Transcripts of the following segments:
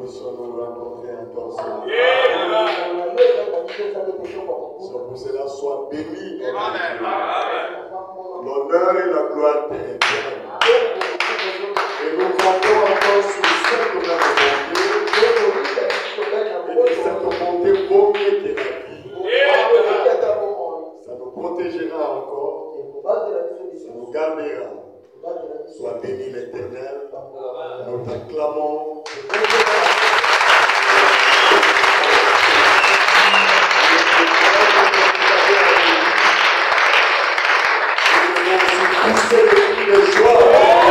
puissions nous rencontrer encore ce matin. Pour cela, sois béni. L'honneur et la gloire te reviennent. Et nous comptons encore sur cette bonté. Et que cette bonté vaut mieux que la vie. Ça nous protégera encore. Ça nous gardera. Sois béni l'Éternel. Nous t'acclamons. C'est le cri de joie.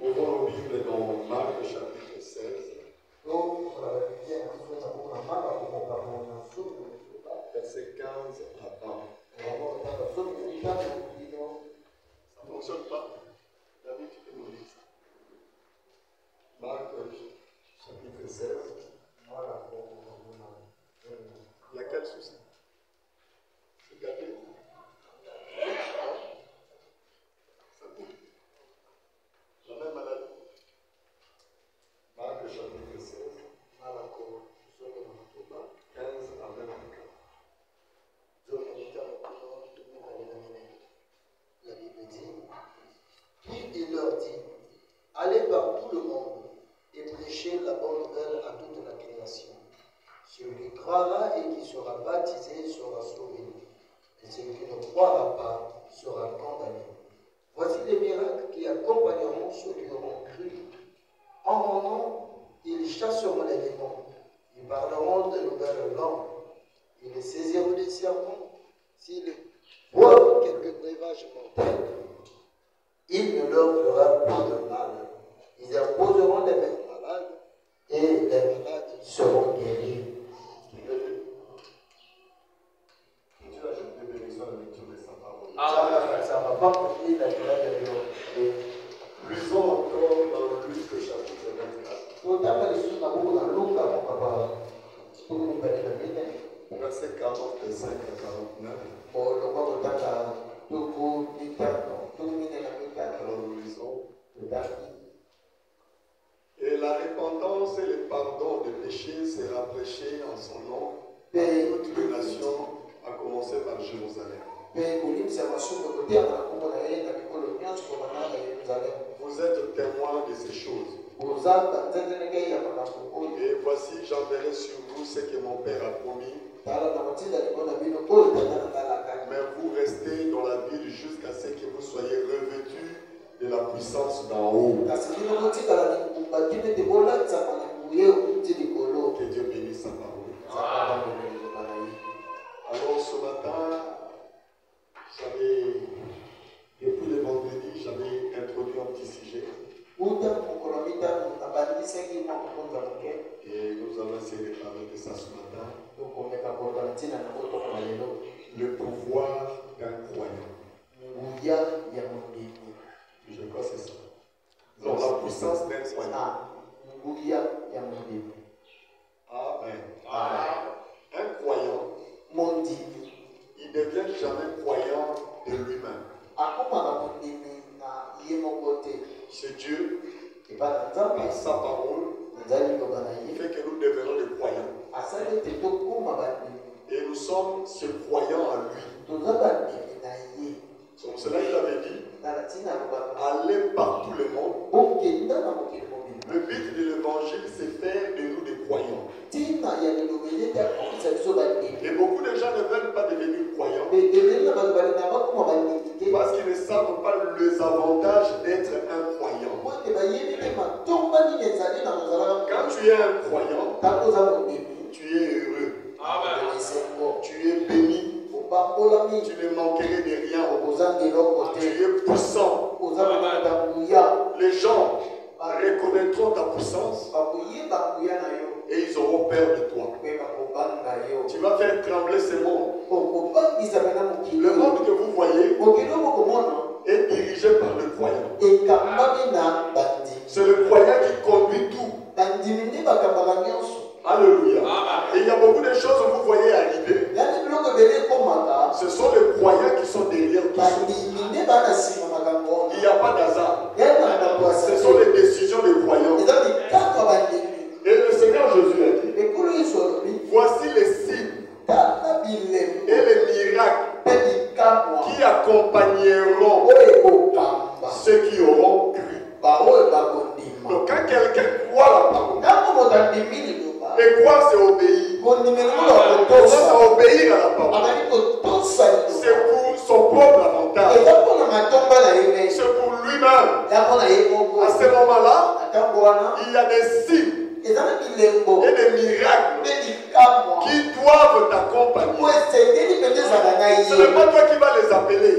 Ouvrons nos Bibles dans Marc chapitre 16. Verset 15 à 20. Ça ne fonctionne pas. David, tu peux nous lire ça. Marc chapitre 16. Il y a quel souci? C'est gâté. Ça bouge. La même maladie. Marc chapitre 16. 15 à 24. La Bible dit, puis il leur dit, allez par tout le monde et prêchez la bonne nouvelle à toute la création. Celui qui croira et qui sera baptisé sera sauvé, et celui qui ne croira pas sera condamné. Voici les miracles qui accompagneront ceux qui auront cru. En mon nom, ils chasseront les démons, ils parleront de nouvelles langues, ils saisiront des serpents, s'ils boivent quelques breuvages mortels, il ne leur fera pas de mal. Ils imposeront les mains malades et les malades seront guéris. Ça ne va pas compris la durée. Lisons encore dans Luc chapitre 24. Verset 45 à 49. Alors nous lisons. Et la repentance et le pardon des péchés sera prêché en son nom à toutes les nations, à commencer par Jérusalem. Vous êtes témoins de ces choses. Et voici, j'enverrai sur vous ce que mon Père a promis. Mais vous restez dans la ville jusqu'à ce que vous soyez revêtus de la puissance d'en haut. Que Dieu bénisse sa parole. Alors ce matin, depuis le vendredi, j'avais introduit un petit sujet. Et nous allons essayer de parler de ça ce matin. Le pouvoir d'un croyant. Je crois que c'est ça. Donc la puissance d'un croyant. Amen. Un croyant, il ne devient jamais croyant de lui-même. C'est Dieu, par sa parole, fait que nous devenons des croyants. Et nous sommes ce croyant à lui. Comme cela, il avait dit, allez par tout le monde. Le but de l'évangile, c'est faire de nous des croyants. Et beaucoup de gens ne veulent pas devenir croyants parce qu'ils ne savent pas les avantages d'être un croyant. Quand tu es un croyant, tu es heureux. Amen. Tu es béni. Tu ne manquerais de rien. Tu es puissant. Les gens reconnaîtront ta puissance et ils auront peur de toi. Tu vas faire trembler ce monde. Le monde que vous voyez est dirigé par le croyant. C'est le croyant qui conduit tout. Alléluia. Et il y a beaucoup de choses que vous voyez arriver. Ce sont les croyants qui sont derrière tout ça. Il n'y a pas d'hasard. Ce sont les décisions des croyants. Et le Seigneur Jésus a dit, voici les signes et les miracles qui accompagneront ceux qui auront cru. Donc quand quelqu'un croit la parole, et croire c'est obéir. Comment ça obéir à la parole? C'est pour son propre avantage. C'est pour lui-même. À ce moment-là, il y a des signes et des miracles qui doivent t'accompagner. Ce n'est pas toi qui vas les appeler.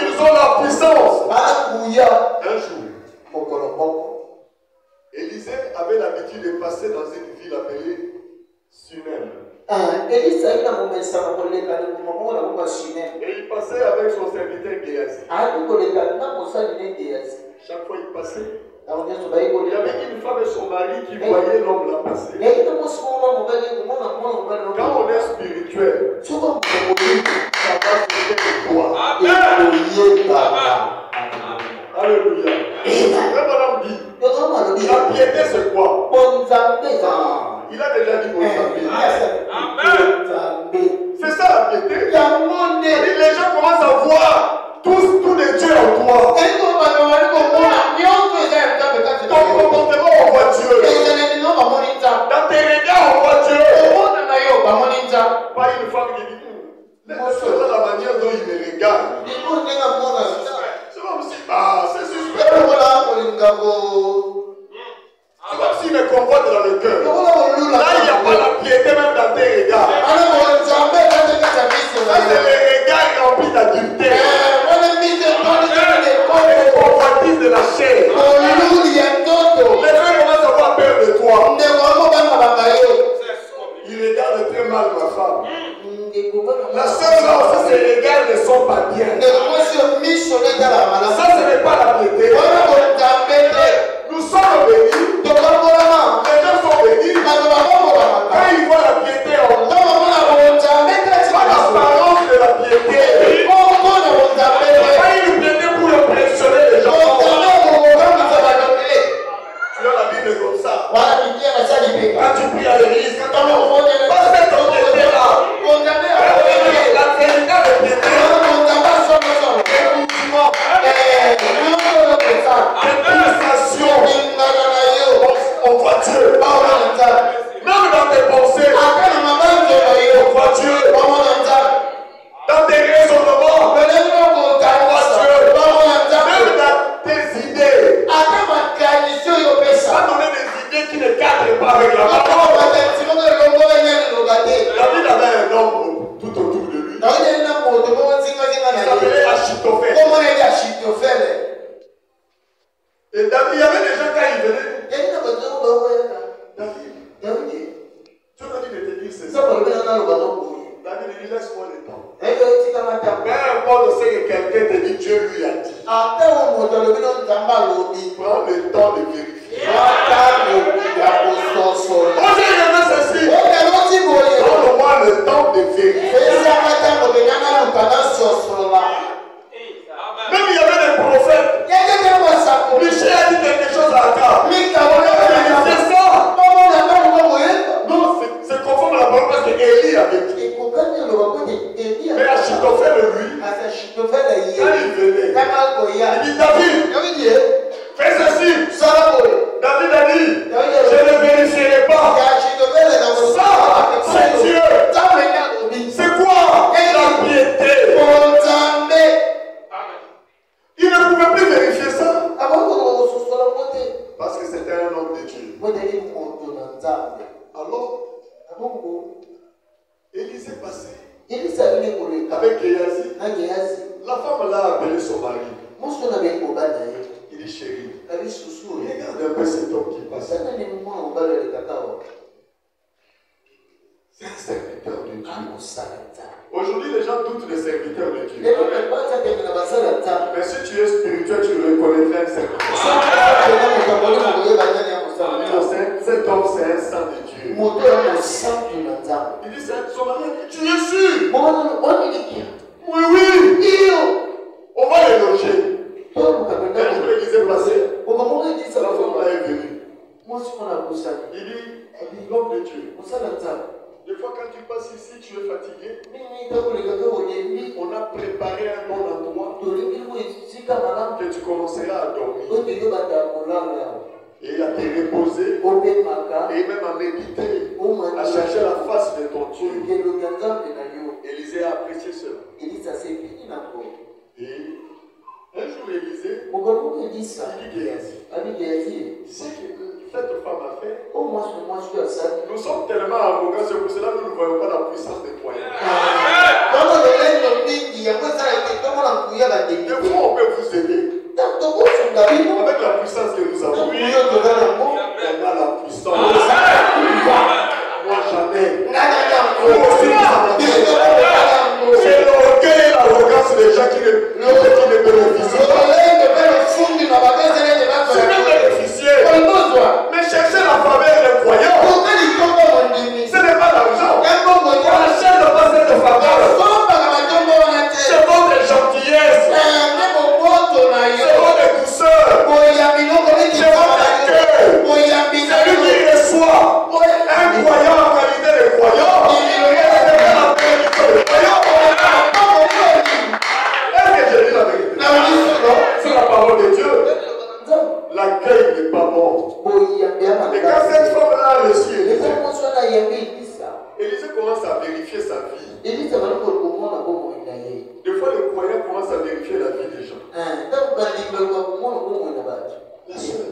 ils ont la puissance. Un jour, Élisée avait l'habitude de passer dans une ville appelée Sunem. Et il passait avec son serviteur Géasi. Chaque fois il passait, il y avait une femme et son mari qui voyaient l'homme là passer. Quand on est spirituel, ça va se faire de toi. Alléluia. Le bonhomme dit, la piété c'est quoi? Il a déjà dit bon Amen. C'est ça la piété. Et les gens commencent à voir tous les dieux en toi. Ton comportement on voit Dieu. Dans tes regards on voit Dieu. Pas une femme qui dit laisse-moi la manière dont il me regarde. C'est comme si c'est suspect. C'est comme s'il me convoite dans le cœur. Là, il n'y a pas la piété même dans tes regards. Ça, c'est les regards remplis d'adultère. Les convoitises de la chair. Les frères commencent à avoir peur de toi. Il regarde très mal ma femme. La seule là aussi, ses regards ne sont pas bien. Ça, ce n'est pas la piété. Nous sommes bénis. Les gens sont bénis. Quand ils voient la piété en nous, pas l'apparence de la piété. Pas une piété pour impressionner les gens. Tu as la Bible comme ça. Quand tu pries à l'église, quand tu pas cette piété là. La véritable piété. On voit Dieu. Même dans tes pensées, on voit Dieu. Dans tes raisonnements, on voit Dieu. Même dans tes idées. Pas donner des idées qui ne cadrent pas avec la parole. David avait un homme tout autour de lui. Il s'appelait Achitophel. Et David, il y avait des gens quand il venait. David, Dieu m'a dit de te dire ceci. David dit laisse-moi le temps. Peu importe ce que quelqu'un te dit, Dieu lui a dit. Prends le temps de vérifier. Moi j'ai aimé ceci. Donne-moi le temps de vérifier. Même il y avait des prophètes. Michel a dit quelque chose à Akab. C'est ça. Non, c'est conforme à la parole parce que Élie avait dit. Mais Achitophel, lui, quand il venait, il dit David, fais ceci. David a dit, je ne vérifierai pas. Ça, c'est Dieu. C'est quoi la piété? Il ne pouvait plus vérifier ça. Parce que c'était un homme de Dieu. Alors, Élisée passait avec Géasi. La femme l'a appelé son mari. Il dit chérie, regarde un peu cet homme qui passe. C'est un serviteur de Dieu. Aujourd'hui, les gens doutent des serviteurs de Dieu. Mais si tu es spirituel, tu le reconnaîtrais un serviteur. Cet homme, c'est un saint de Dieu. Il dit, son mari, tu es sûr? Oui, oui. On va les loger. Quand je le disais passer, la femme là est venue. Il dit, l'homme de Dieu. Des fois, quand tu passes ici, tu es fatigué. On a préparé un bon endroit que tu commenceras à dormir. Et à te reposer. Et même à méditer. À chercher la face de ton Dieu. Élisée a apprécié cela. Et un jour, Élisée, il dit Géasi, cette femme a fait. Oh, moi, je suis ça. Nous sommes tellement arrogants, c'est pour cela que nous ne voyons pas la puissance des croyants. Des fois, on peut vous aider. Avec la puissance que nous avons, on a la puissance. Moi, jamais. Vous aussi, vous avez. C'est l'orgueil et l'arrogance des gens qui ne bénéficient pas. C'est même bénéficier. Mais chercher la faveur des croyants, ce n'est pas l'argent. On cherche pas cette faveur. C'est votre gentillesse. C'est votre douceur. C'est votre cœur. C'est lui qui reçoit. Un croyant en qualité de croyant. Est-ce que j'ai dit la vérité? C'est la parole de Dieu. L'accueil n'est pas bon. Et quand cette femme-là a reçu Élisée commence à vérifier sa vie. Des fois, les croyants commencent à vérifier la vie des gens. La sœur,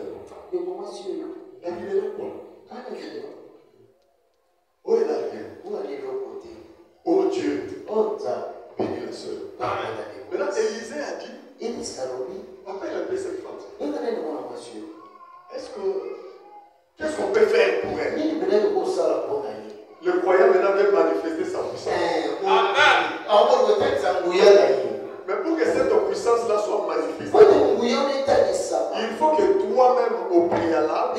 elle est là quoi? Où elle a rien? Oh Dieu, bénis la sœur. Maintenant, Élisée a dit, appelle un peu cette femme. Qu'est-ce qu'on peut faire pour elle? Le croyant maintenant veut manifester sa puissance. Mais pour que cette puissance-là soit manifestée, il faut que toi-même, au préalable,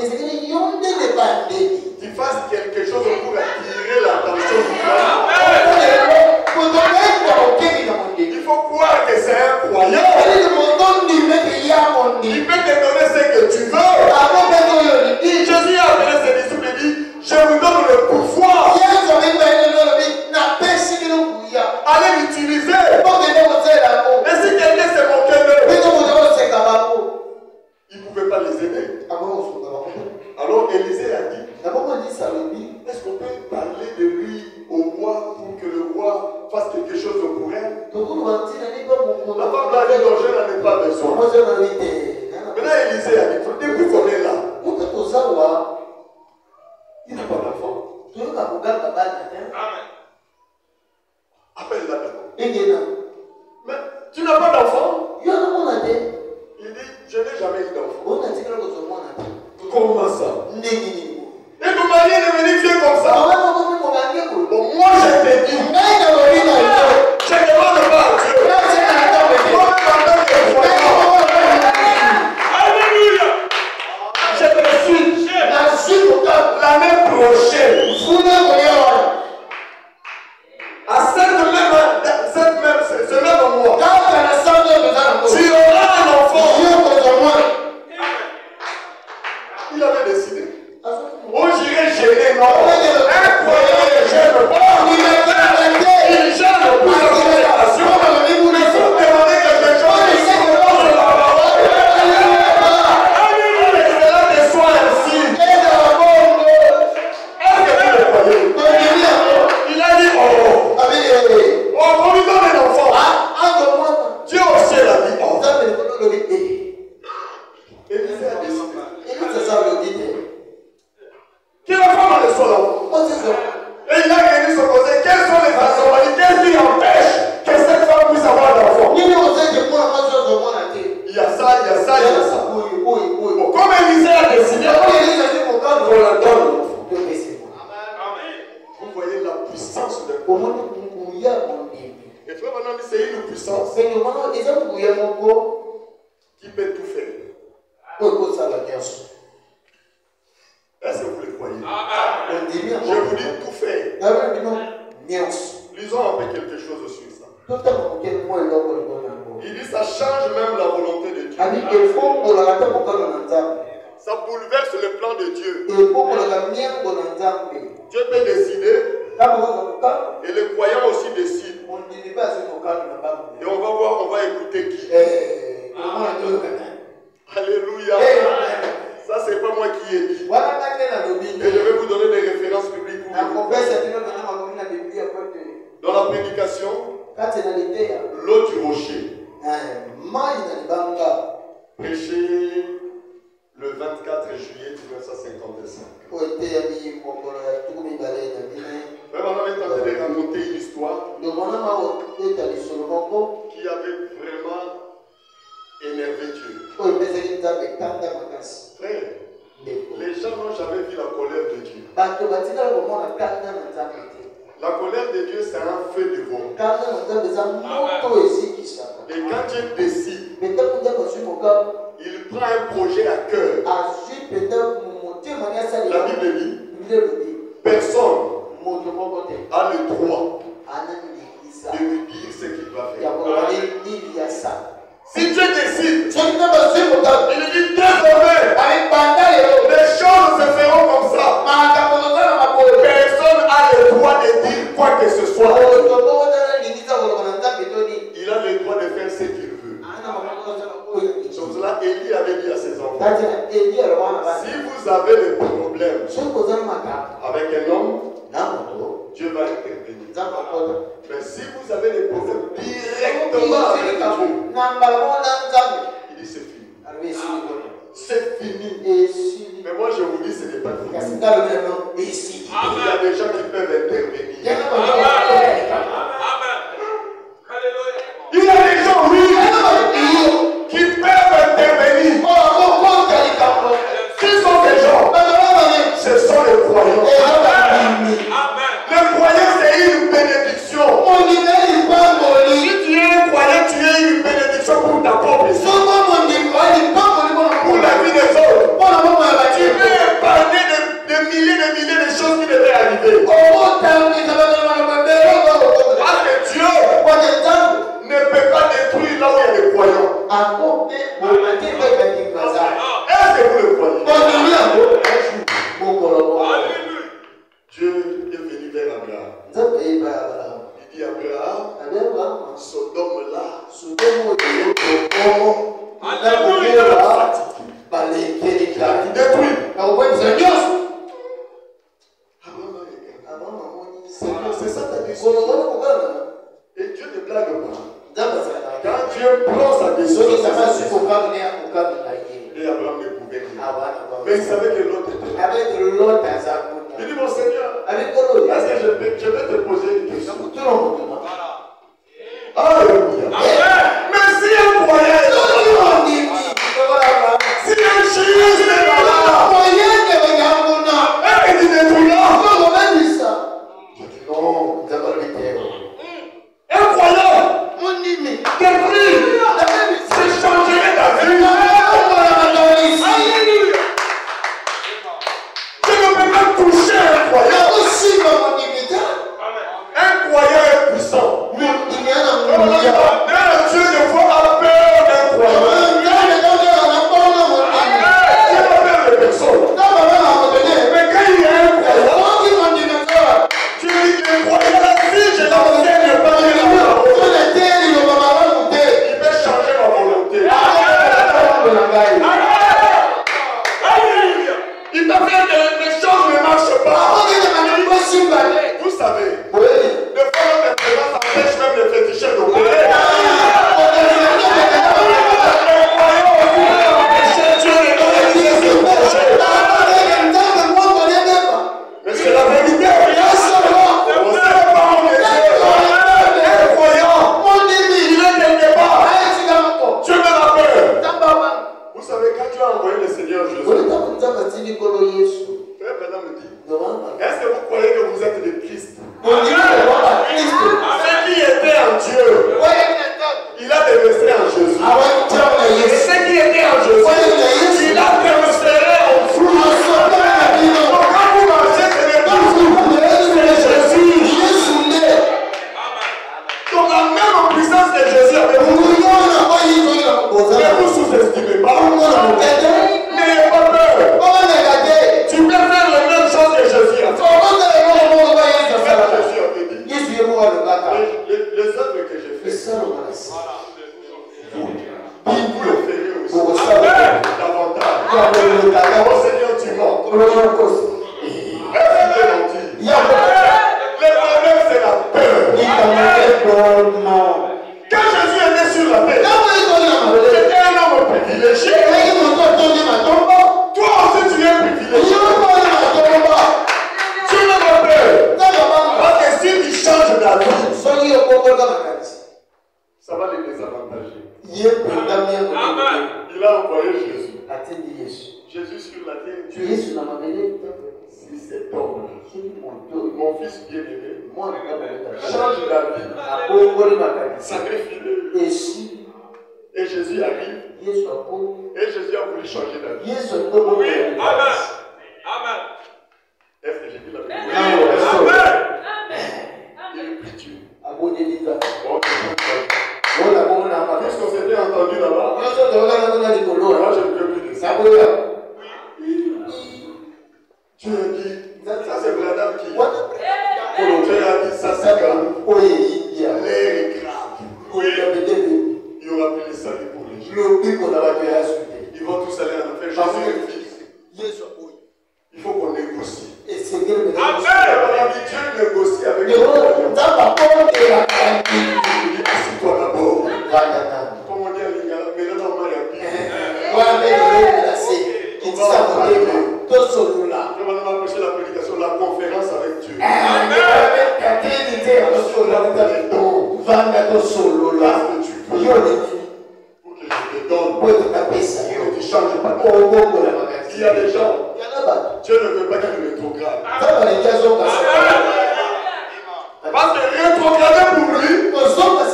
tu fasses quelque chose pour attirer l'attention du croyant. Il faut croire que c'est un croyant. Il peut te donner ce que tu veux. Jésus a appelé ses disciples et dit, je vous donne le pouvoir. Allez l'utiliser. Et si quelqu'un s'est moqué d'eux, il ne pouvait pas les aider. Alors Élisée a dit, est-ce qu'on peut parler de lui au roi pour que le roi fasse quelque chose pour elle? La femme l'a dit, non, je n'en ai pas besoin. Maintenant Élisée a dit, depuis qu'on est là, il n'a pas d'enfant. Appelle-la d'abord. Mais tu n'as pas d'enfant? Il dit, je n'ai jamais eu d'enfant. Comment ça? Et ton mari est devenu vieux comme ça? Bon, moi je te dis, je ne demande pas à Dieu. Moi, en tant que croyant, alléluia, je te suis. L'année prochaine, à ce même mois, tu auras un enfant. Il avait décidé. On j'irai gêner, non? Un croyant ne gêne pas. Il gêne pour la consécration. Il faut demander quelque chose. Il faut demander la parole. Et cela te soit ainsi. Est-ce que vous le croyez? Il a dit, oh, on lui donne un enfant. Dieu au ciel a dit, oh. Élisée a décidé. Que la femme ne soit l'enfant. Et il a gagné son conseil. Quelles sont les anomalies? Qu'est-ce qui empêche que cette femme puisse avoir d'enfant? Il y a ça, il y a ça, il y a ça. Bon, comme Élisée a décidé, on la donne. Vous voyez la puissance de Dieu. Et frère, maintenant, c'est une puissance qui peut tout faire. Est-ce que vous le croyez? Je vous dis tout faire. Lisons un peu quelque chose sur ça. Il dit ça change même la volonté de Dieu. Ça bouleverse le plan de Dieu. Dieu peut décider et les croyants aussi décident. Et on va voir, on va écouter qui. Alléluia. Ça, c'est pas moi qui ai dit. Et je vais vous donner des références bibliques pour vous. Dans la prédication, l'eau du rocher. Prêché le 24 juillet 1955. Mais on avait tenté de raconter une histoire qui avait vraiment énervé Dieu. Frère, les gens n'ont jamais vu la colère de Dieu. La colère de Dieu, c'est un feu de vent. Et quand Dieu décide, il prend un projet à cœur. La Bible dit, personne a le droit de lui dire ce qu'il va faire. Si Dieu décide, il lui dit désormais, les choses se feront comme ça. Personne n'a le droit de dire quoi que ce soit. Il a le droit de faire ce qu'il veut. C'est pour cela Élie avait dit à ses enfants, si vous avez des problèmes avec un homme, Dieu va intervenir. Mais si vous avez des problèmes directement avec Dieu, il dit c'est fini. C'est fini. Mais moi je vous dis ce n'est pas fini. Il y a des gens qui peuvent intervenir. Il y a des gens, oui, qui peuvent intervenir. Qui sont ces gens? Ce sont les croyants. Le croyant, c'est une bénédiction. Si tu es un croyant, tu es une bénédiction pour ta propre vie. Pour la vie des autres. Tu peux épargner des milliers de choses qui devaient arriver. Parce que Dieu ne peut pas détruire là où il y a des croyants. Est-ce que vous le croyez? Dieu est venu vers Abraham. Il dit Abraham, Sodome là, détruit. C'est ça ta décision. Et Dieu ne blague pas. Quand Dieu prend sa décision, et Abraham ne pouvait rien. Mais il savait que l'autre était là. Il dit mon Seigneur, est-ce que je vais te poser une question? Alléluia. Mais si un croyant est là, si un juge est là, et qu'il détruit là, je dis non, un croyant détruit, c'est changer ta vie. Je ne peux pas toucher un croyant. Un croyant est puissant. Mais Dieu ne voit pas peur d'un croyant. Dieu n'a peur de personne. Mais quand il y a un croyant, Dieu dit que le croyant, si je n'enseigne pas la parole, il peut changer ma volonté. Il t'a fait que les choses ne marchent pas. Vous savez, le fait de présence empêche même les féticheurs d'opérer. Mais c'est la vérité. On ne sait pas où les yeux. Un croyant, il est quelque part. Dieu me la peur. Vous savez, quand tu as envoyé le Seigneur Jésus, frère Bernard me dit, est-ce que vous croyez que vous êtes le Christ? Ce qui était en Dieu, il a déversé en Jésus. Et ce qui était en Jésus, il a transféré en vous. Donc quand vous marchez, ce n'est pas vous, c'est Jésus. Donc la même puissance que Jésus avait vous. Ne vous sous-estimez pas. N'ayez pas peur. Tu peux faire les mêmes choses que Jésus a fait. Jésus avait dit. Les œuvres que j'ai faites, vous le ferez aussi. Davantage. Oh Seigneur, tu mens. Est-ce que tu menti? Le problème, c'est la peur. Quand Jésus était sur la terre, c'était un homme privilégié. Toi aussi, tu Il a envoyé Jésus. Jésus sur la terre. Si cet homme, mon fils bien-aimé, change la vie, sacrifie-le. Et Jésus arrive. Et Jésus a voulu changer la vie. Oui. Amen. Amen. Est-ce que j'ai dit la vérité? Amen. Il est plus Dieu. Puisqu'on s'était entendu là-bas, moi je ne veux plus de ça. Tu as dit, ça c'est Branham qui. Tu as dit, ça c'est grave. L'air est grave. Oui. Il n'y aura plus de salut pour les gens. Ils vont tous aller en enfer. Jésus est fils. Il faut qu'on négocie. Amen. Dieu négocie avec les croyants. Assis-toi d'abord. Comme on dit à Lingala, mais là, non, il y a pire. On va approcher la prédication, la conférence avec Dieu. Amen. Pour que je te donne. Pour que tu changes pas. Il y a des gens. Dieu ne veut pas qu'il est rétrograde. Parce que rétrograder pour lui,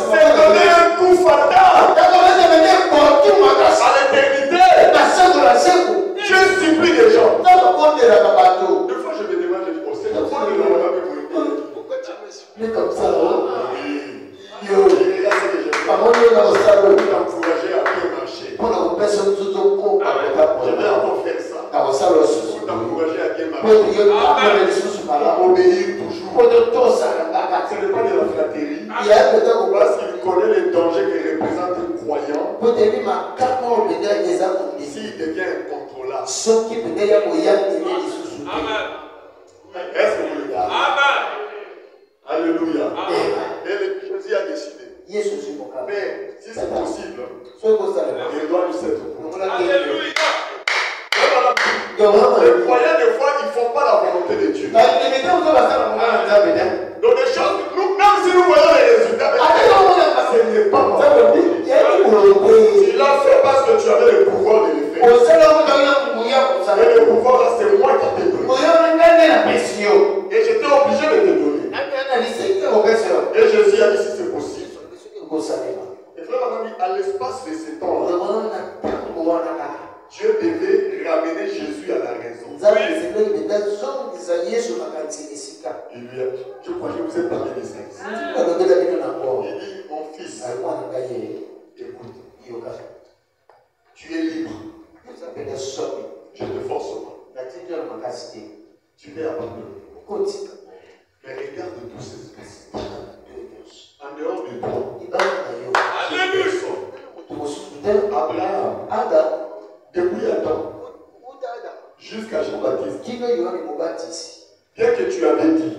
c'est donner un coup fatal à l'éternité. Dieu supplie des gens. Deux fois je me demande, je dis, oh Seigneur, pourquoi tu me supplies comme ça? Oui. Il est là, c'est que je fais. T'encourager à bien marcher. Je vais encore faire ça. Pour t'encourager à bien marcher. Obéir toujours. Ce n'est pas de la flatterie. Parce qu'il connaît les dangers que représente un croyant. S'il devient incontrôlable. Amen. Est-ce que vous le gardez? Amen. Alléluia. Amen. Et Jésus a décidé. Mais si c'est possible, il doit nous être. Alléluia. Les croyants, des fois, ils ne font pas la volonté de Dieu. Donc, des choses, même si nous voyons les résultats, ce n'est pas moi. Tu l'as fait parce que tu avais le pouvoir de le faire. Et le pouvoir, là, c'est moi qui t'ai donné. Et j'étais obligé de te donner. Et Jésus a dit si c'est possible. Et frère, on a dit à l'espace de ces temps-là, Dieu devait ramener Jésus à la raison. Il lui a dit, je crois que je vous ai parlé de ça. Il dit, mon fils, écoute, tu es libre. Je te force pas. Tu es abandonné. Mais regarde tous ces esprits. En dehors de toi, Alléluia. Abraham, depuis Adam, jusqu'à Jean-Baptiste, bien que tu avais dit,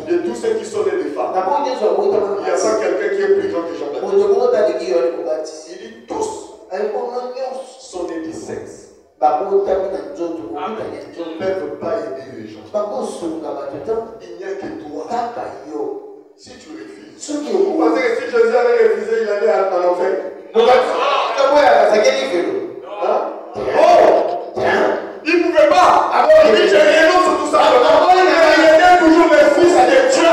de tous ceux qui sont nés des femmes, il n'y a pas quelqu'un qui est plus grand que Jean-Baptiste. Il dit tous sont nés du sexe. Ils ne peuvent pas aider les gens. Il n'y a que toi. Si tu refuses, vous pensez que si Jésus avait refusé, il allait en enfer? Non. Il ne pouvait pas. Il dit, je renonce sur tout ça. Il était toujours le fils de Dieu.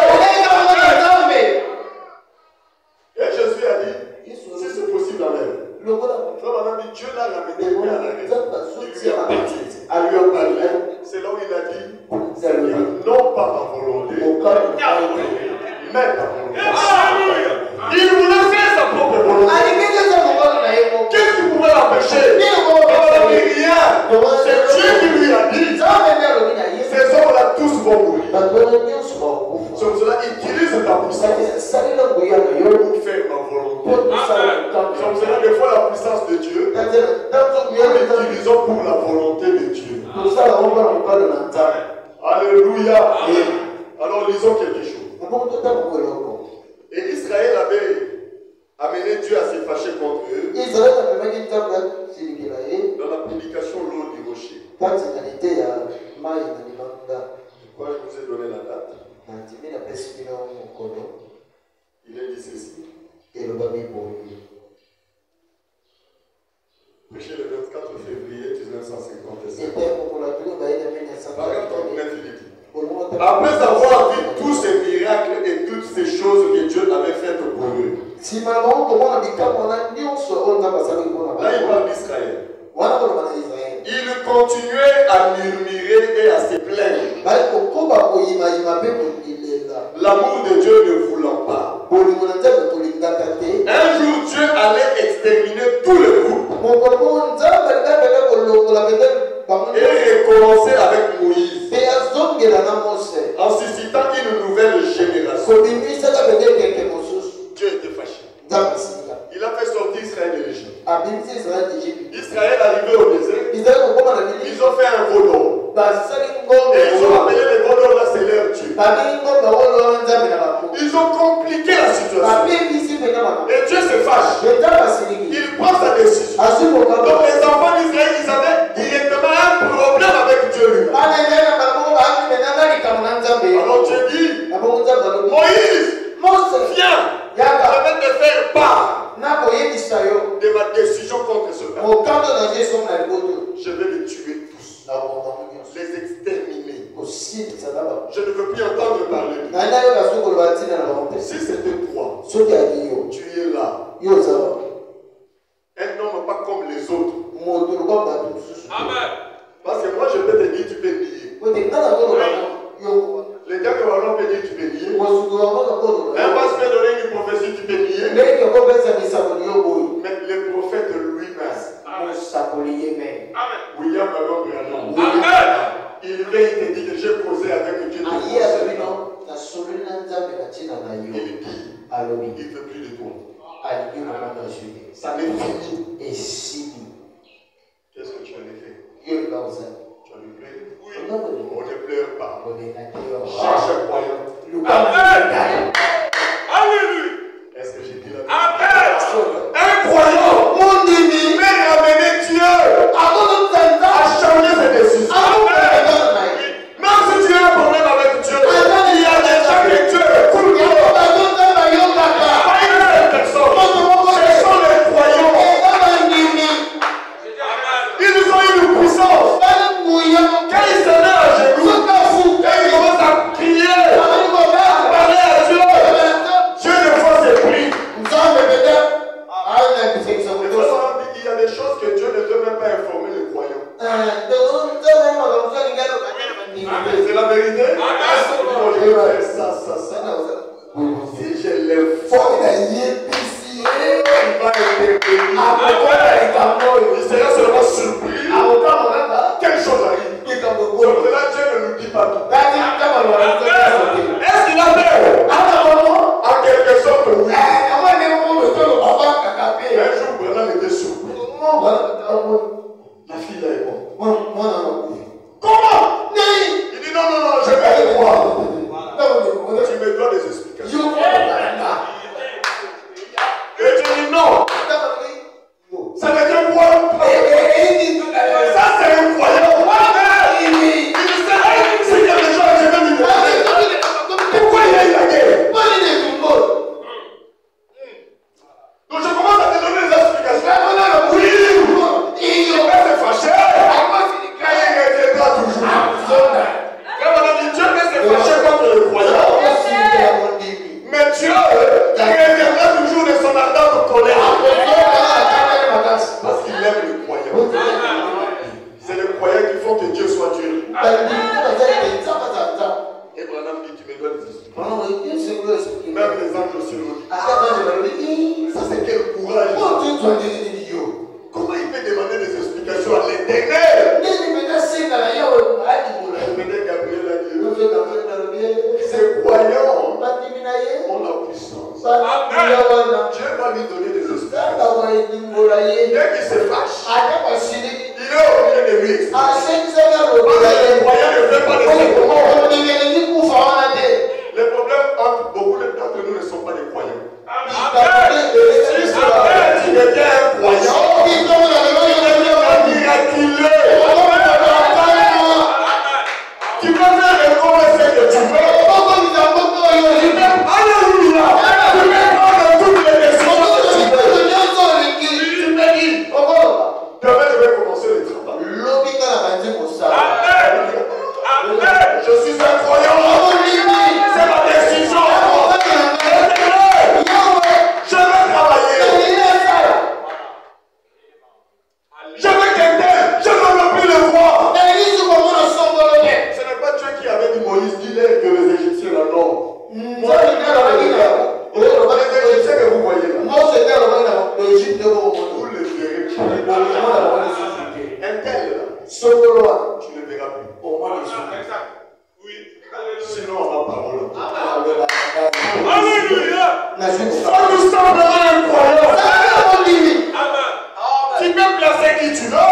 Et Jésus a dit, si c'est possible, enlève. Dieu l'a ramené à la raison. Il lui a parlé. C'est là où il a dit, Seigneur, non pas ma volonté, mais ta volonté. Il voulait faire sa propre volonté. Qu'est-ce qui pouvait l'empêcher? Rien. C'est Dieu qui lui a dit. Ces hommes-là tous vont mourir. C'est pour cela qu'il utilise ta puissance pour faire ma volonté. C'est pour cela des fois la puissance de Dieu, nous l'utilisons pour la volonté de Dieu. Alléluia. Alors lisons quelque chose. Et Israël avait amené Dieu à se fâcher contre eux dans la prédication l'eau du rocher. Pourquoi je vous ai donné la date? Il est dit ceci. Prêché le 24 février 1957. Paragraphe 39, il dit. Après avoir vu tous ces miracles et toutes ces choses que Dieu avait faites pour eux. Là, il parle d'Israël. Il continuait à murmurer et à se plaindre. L'amour de Dieu ne voulant pas. Un jour, Dieu allait exterminer tout le groupe. Et recommencer avec Moïse. En suscitant une nouvelle génération. Dieu était fâché. Il a fait sortir Israël de l'Égypte. Israël arrivé au désert. Ils ont fait un veau d'or. Et ils ont appelé les veaux d'or là, c'est leur Dieu. Ils ont compliqué la situation. Et Dieu se fâche. Il prend sa décision. Donc les enfants d'Israël, ils avaient directement un problème avec Dieu lui-même. Alors Dieu dit, Moïse, viens, je vais te faire part de ma décision contre ce peuple. Je vais les tuer tous. Les exterminer. Je ne veux plus entendre parler de lui. Si c'était toi, tu es là. Un homme pas comme les autres. Amen. Parce que moi je peux te dire tu peux nier. Les gars que Wallon peut dire tu peux nier. Un pasteur peut donner une prophétie tu peux nier. Mais le prophète lui-même. William Wallon Branham. Il vient, il te dit que j'ai causé avec Dieu. Il dit, il ne veut plus de toi. Ça n'est fini. Qu'est-ce que tu en as fait? Tu as lui pleuré? Oui. On ne pleure pas. Cherche un croyant. Amen. Alléluia. Est-ce que j'ai dit la Amen. Un croyant, mon ennemi, mais ramener Dieu a changé ses décisions. Même si tu as un problème avec Dieu, il y a des gens que Dieu écoute. Pas une seule personne. Ce sont les croyants. Ils ont une puissance. Quand ils se mettent à genoux, quand ils commencent à prier, à parler à Dieu, Dieu ne voit ses prix. Il y a des choses que Dieu ne veut même pas informer les croyants. C'est la vérité. Je vais faire ça. Si je l'informe, il va intervenir. Il sera seulement surpris. Quelque chose arrive. Donc là, Dieu ne nous dit pas tout. Est-ce qu'il a peur? En quelque sorte, oui. Un jour, Branham était surpris. La fille là est morte. Comment? Il dit non, je vais le voir. Tu me dois des explications. Et tu dis non. Ça veut dire quoi? Ça c'est un croyant. Il sait si il y a des gens que je vais lui demander. Pourquoi il y a eu la guerre? Donc je commence à te donner des explications. Oui, il va se fâcher. Quand il reviendra toujours. Quand on a dit Dieu va se fâcher contre le croyant. Mais Dieu reviendra toujours de son ardente colère. Parce qu'il aime le croyant. C'est le croyant qu'il faut que Dieu soit Dieu. Et Branham dit tu me dois des explications. Même les anges aussi l'ont dit. Ça c'est quel courage. Comment il peut demander des explications à l'éternel? Gabriel a dit ces croyants ont la puissance. Dieu va lui donner des explications. Dès qu'il se fâche, il est obligé de lui expliquer. Parce que le croyant ne fait pas de les problèmes entre beaucoup d'entre nous ne sont pas des croyants. Si tu deviens un croyant, tu deviens un miraculeux. Tu peux faire le commerce que tu veux. Alléluia. Tu peux prendre toutes les décisions que tu veux. Tu peux dire, de Un tel, Solo là. tu ne verras plus. Au moins les sous. Sinon, on va parole. Alléluia. Ça nous semblera incroyable. Tu peux placer qui tu veux.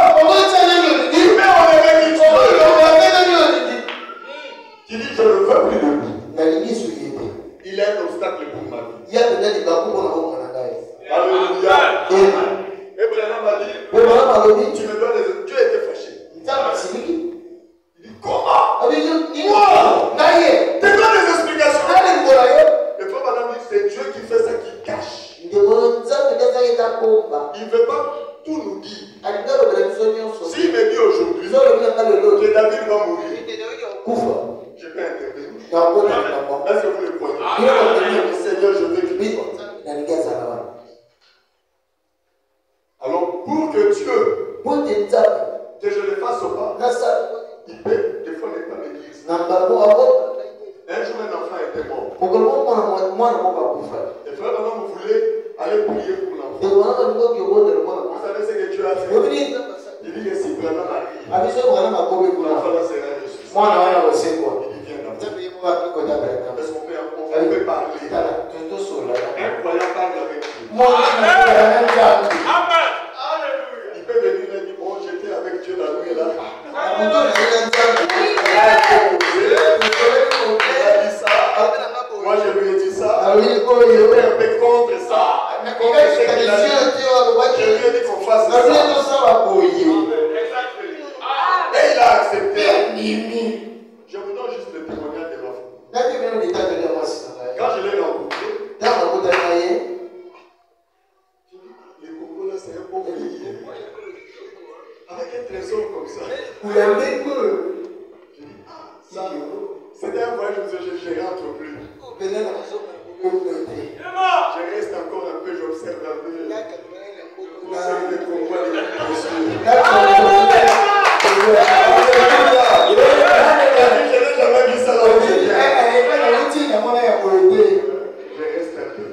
Tu peux enlever qui tu veux. Tu dis, je ne veux plus de lui. Il est un obstacle pour ma vie. Alléluia. Abraham a dit, tu me dois des... Dieu était fâché. Il dit, comment? Moi, te donne des explications. Le frère Madame dit, c'est Dieu qui fait ça, qui cache. Il ne veut pas tout nous dire. S'il me dit aujourd'hui que David va mourir, je peux intervenir. Est-ce que vous le croyez? Seigneur, je veux qu'il soit. Alors, pour que Dieu, que je le fasse ou pas, il peut, des fois, n'est pas l'église. Un jour, un enfant était mort. Le frère Madame voulait aller prier pour l'enfant. Vous savez ce que Dieu a fait? Il dit que si Branham arrive, l'enfant là sera ressuscité. Il dit, viens d'abord. Est-ce qu'on peut parler? Un croyant parle avec Dieu. Amen. Il peut venir et dire, bon, j'étais avec Dieu la nuit là. Moi je lui ai dit ça. J'étais un peu contre ça. Contre ce qu'il a dit. Je lui ai dit qu'on fasse ça. Et il a accepté. Je vous donne juste le témoignage de l'enfant. Quand je l'ai rencontré, les Congo là c'est un bon pays. Avec un trésor comme ça. Ça, c'était un voyage que je rentre plus. Je reste encore un peu, j'observe un peu. Vous savez les Congois, les précieux. Je n'ai jamais vu ça dans le monde. Je reste un peu.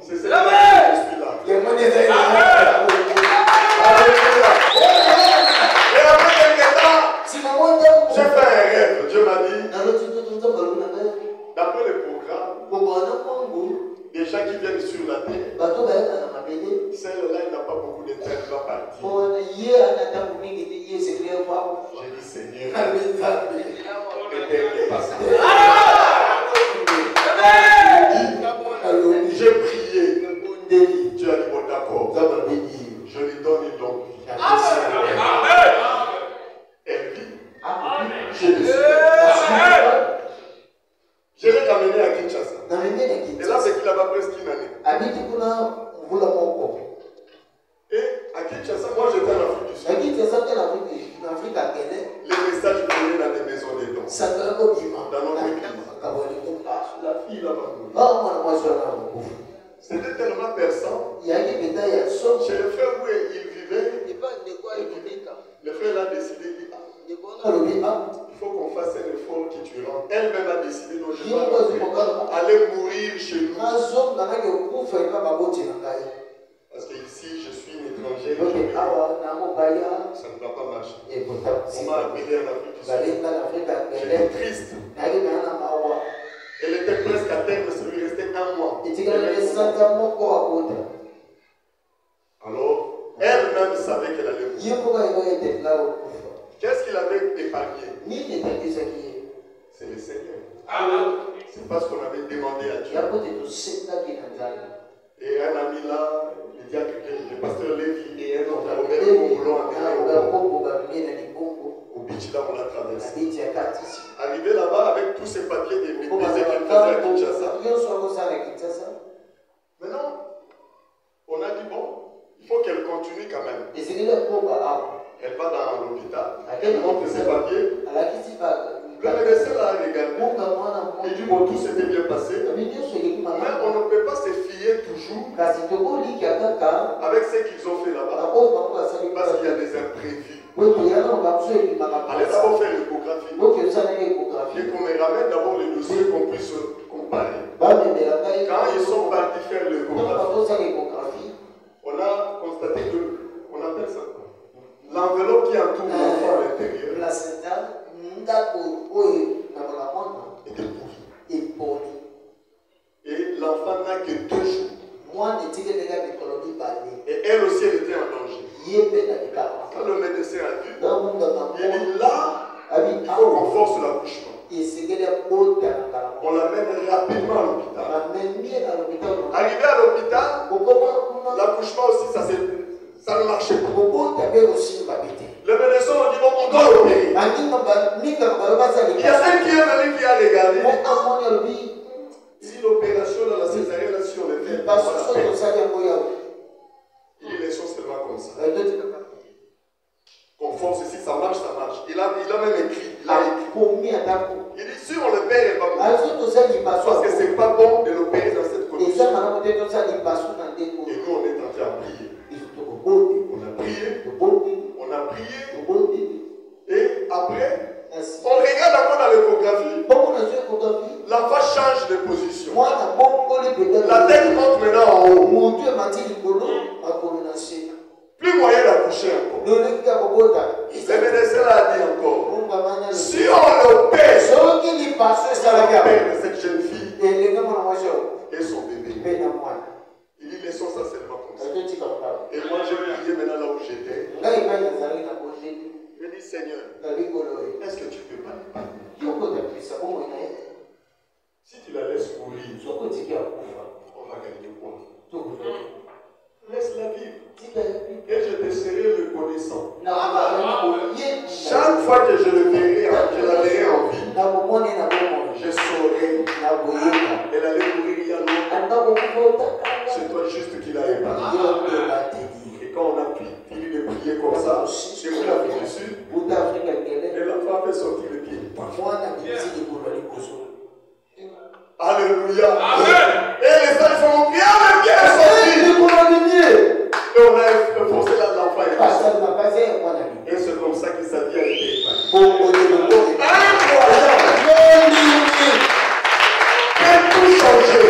C'est ça que je suis là. Et après quelques temps, j'ai fait un rêve. Dieu m'a dit, d'après le programme, les gens qui viennent sur la terre, celle-là, il n'a pas beaucoup de temps, il va partir. J'ai dit, Seigneur, j'ai prié. Dieu a dit, bon, d'accord. Je lui donne une longue vie. Elle vit. Je l'ai ramené à Kinshasa. Et là, c'est qu'il avait presque une année. Et à Kinshasa, moi j'étais en Afrique du Sud. Les messages venaient dans les maisons des dons. Dans notre église. La fille là-bas. C'était tellement perçant. Chez le frère où il vivait, le frère a décidé, il faut qu'on fasse un effort qui tu rentres. Elle-même a décidé, non, je vais aller mourir chez nous. Parce que ici, je suis une étrangère. Ça ne va pas marcher. On m'a appelé en Afrique du Sud. J'étais triste. Elle était presque à terme, ça lui restait un mois. Alors, elle-même savait qu'elle allait mourir. Qu'est-ce qu'il avait épargné? C'est le Seigneur. C'est parce qu'on avait demandé à Dieu. Et un ami là, le diacre, le pasteur Lévi et un autre Robert l'ont amené au beach là, on l'a traversé. Arrivé là-bas avec tous ces papiers des églises qu'il faisait à Kinshasa. Maintenant, on a dit bon, il faut qu'elle continue quand même. Elle va dans l'hôpital, elle montre ses papiers. Le médecin l'a regardé. Il dit bon, tout s'était bien passé. Mais on ne peut pas se fier toujours avec ce qu'ils ont fait là-bas. Parce qu'il y a des imprévus. Allez d'abord faire l'échographie. Et qu'on me ramène d'abord les dossiers qu'on puisse comparer. Quand ils sont partis faire l'échographie, on a constaté qu'on a entoure l'enfant à l'intérieur placenta, ndako oyo na mwana était pourri. eponi. Et l'enfant n'a que 2 jours. Mwana etikendeka mikolo mibale. Et elle aussi, elle était en danger. Ye mpe na likama. Quand le médecin a vu, Donc munganga il dit là, il faut qu'on force l'accouchement. esengeli abota na kala. On l'amène rapidement à l'hôpital. Amemie na l'hôpital. Arrivé à l'hôpital, Okoma l'accouchement aussi, ça ne marchait pas. okota be aussi babete. Les médecins ont dit, bon, on doit l'opérer. Il y a celle qui est venue qui a regardé. Si l'opération dans la césarienne, là, si on le fait, il dit les choses seulement comme ça. Qu'on force ici, ça marche, ça marche. Il a même écrit. Il dit, si on le perd, il va mourir. Parce que c'est pas bon de l'opérer dans cette condition. Et nous, on est en train de prier. On a prié. Et après, on regarde encore dans l'échographie. L'enfant change de position. La tête monte maintenant en haut. Plus moyen d'accoucher encore. Le médecin l'a dit encore. Si on le perd, ça va perdre cette jeune fille et son bébé. Il dit, laissons ça seulement comme ça. Et moi, j'ai prié maintenant là où j'étais. Je dis, Seigneur, est-ce que tu peux pas lui parler? Si tu la laisses mourir, on va gagner quoi? Laisse-la vivre. Et je te serai reconnaissant. Chaque fois que je la verrai en vie, je saurai. Elle allait mourir il y a longtemps. C'est toi juste qui l'as épargné. Et quand on a fini de prier comme ça, et on a fait dessus, et l'enfant a fait sortir le pied. Alléluia. Amen. Et les gens font bien le pied est sorti. Et on a forcé l'enfant est sorti. Et c'est comme ça que sa vie a été épargnée. Peut tout changer.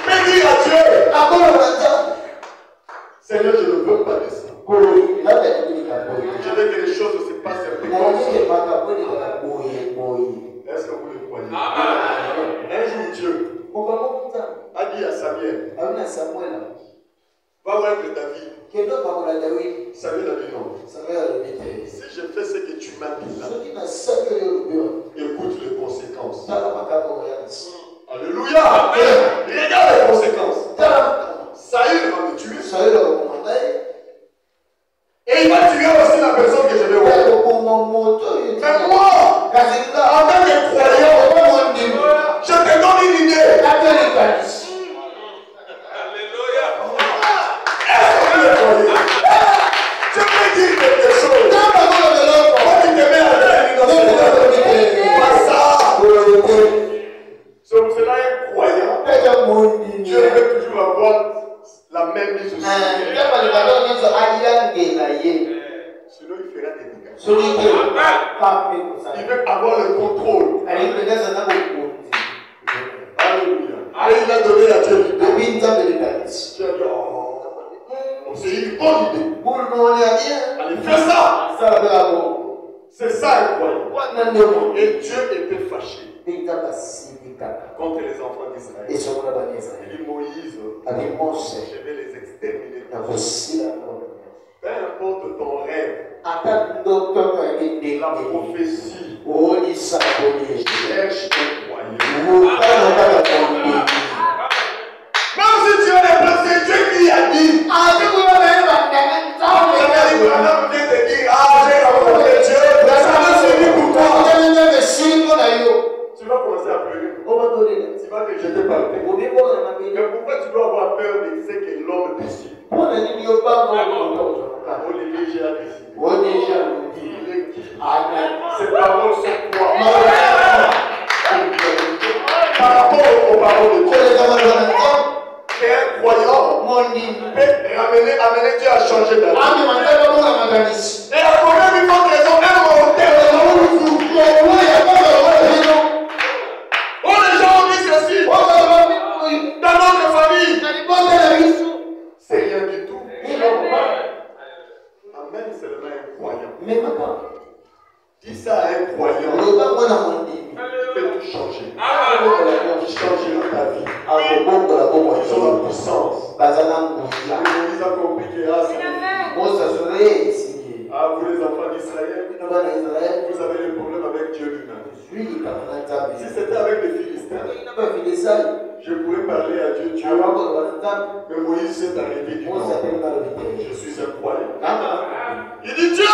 Peut dire à Dieu, Seigneur, je ne veux pas de ça. Je veux que les choses se passent un peu comme ça. Est-ce que vous le croyez? Un jour, Dieu a dit à Samuel, va voir avec David. Samuel a dit non. Si je fais ce que tu m'as dit là, écoute les conséquences. Alléluia. Regarde les conséquences. Saül va me tuer. Et il va tuer aussi la personne que je vais voir. Mais moi, en tant que croyant, je te donne une idée. Alléluia. Est-ce que vous le croyez? Je peux dire quelque chose. Quand tu te mets à dire pas ça. C'est pour cela un croyant, Dieu veut toujours avoir la même mise au ciel. Sinon, il fera des dégâts. Il veut avoir le contrôle. Alléluia. Et il a donné à Dieu l'idée. Tu as dit, oh, c'est une bonne idée. Allez, fais ça. C'est ça un croyant. Et Dieu était fâché contre les enfants d'Israël. Il dit, Moïse, je vais les exterminer. Peu importe ton rêve, la prophétie, cherche un croyant. Même si tu as les plans, c'est Dieu qui a dit. Abraham vient te dire, j'ai rencontré Dieu, ça ne suffit pour toi. Tu vas commencer à pleurer. Tu vas te jeter par terre. Mais pourquoi tu dois avoir peur de ce que l'homme décide? Olivier, j'ai décidé. Il est qui? Ces paroles sont quoi? Par rapport aux paroles de Dieu. Et un croyant peut amener Dieu à changer d'avis. Et à combien de fois que les hommes aiment au terme, les gens ont dit ceci. Dans notre famille, c'est rien du tout. Amen, c'est le même. Dis ça à un croyant. Il peut tout changer. Il changera ta vie. Ils ont la puissance. Ils ont compris que vous les enfants d'Israël, vous avez des problèmes avec Dieu lui-même. Si c'était avec les Philistins, je pourrais parler à Dieu. Mais Moïse s'est arrêté du nom. Je suis un croyant. Il dit Dieu,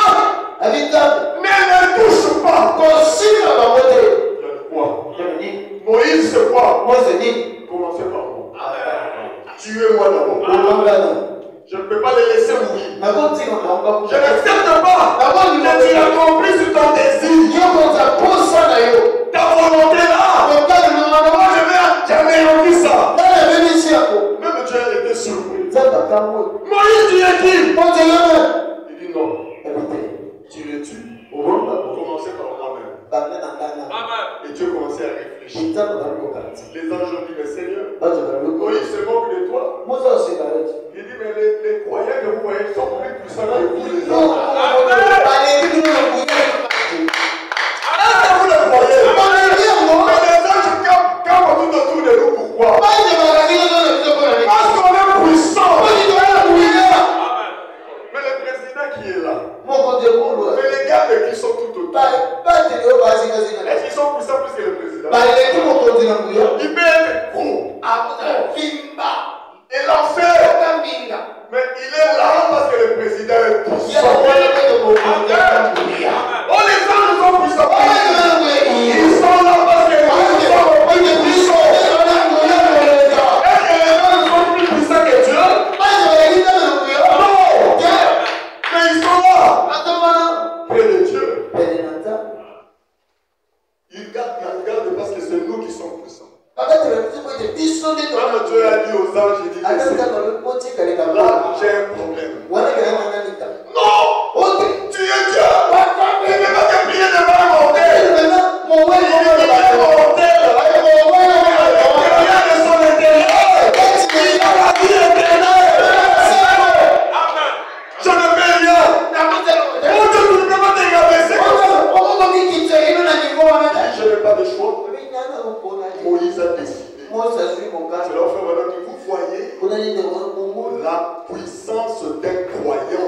mais ne touche pas. Quoi? Moïse, c'est quoi? Commencez par moi. Tuez-moi d'abord. Je ne peux pas les laisser mourir. Je n'accepte pas que tu as compris sur ton désir. Ta volonté là. Moi, je vais jamais envie ça. Même Dieu était surpris. Moïse, tu es qui? Il dit non. Tu le tues. Commencez par moi-même. Et Dieu commençait à réfléchir. Les anges ont dit, mais Seigneur, Moïse se moque de toi. Il dit, mais les croyants que vous voyez sont plus puissants que vous, les anges. Est-ce que vous le croyez? Mais les anges campent tout autour de nous, pourquoi? Parce qu'on est puissant. Mais le président qui est là, mais les gars qui sont tout autour, est-ce qu'ils sont puissants plus que le président? Il peut être gros, et lancer. Mais il est là parce que le président est puissant. Oh, les anges sont puissants. Ils sont là parce que les anges sont puissants. Est-ce que les anges sont plus puissants que Dieu? Non. Mais ils sont là. Près de Dieu. Ils regardent parce que c'est nous qui sommes puissants. Quand Dieu a dit aux anges, il dit là, j'ai un problème. Non! Tu es Dieu! Tu ne peux pas te plier devant un mortel! Rien de son intérieur! Il a la vie éternelle! Je ne fais rien! Mon Dieu, tu ne peux pas te rabaisser! Je n'ai pas de choix. Moïse a décidé. C'est leur frère maintenant que vous voyez la puissance d'un croyant.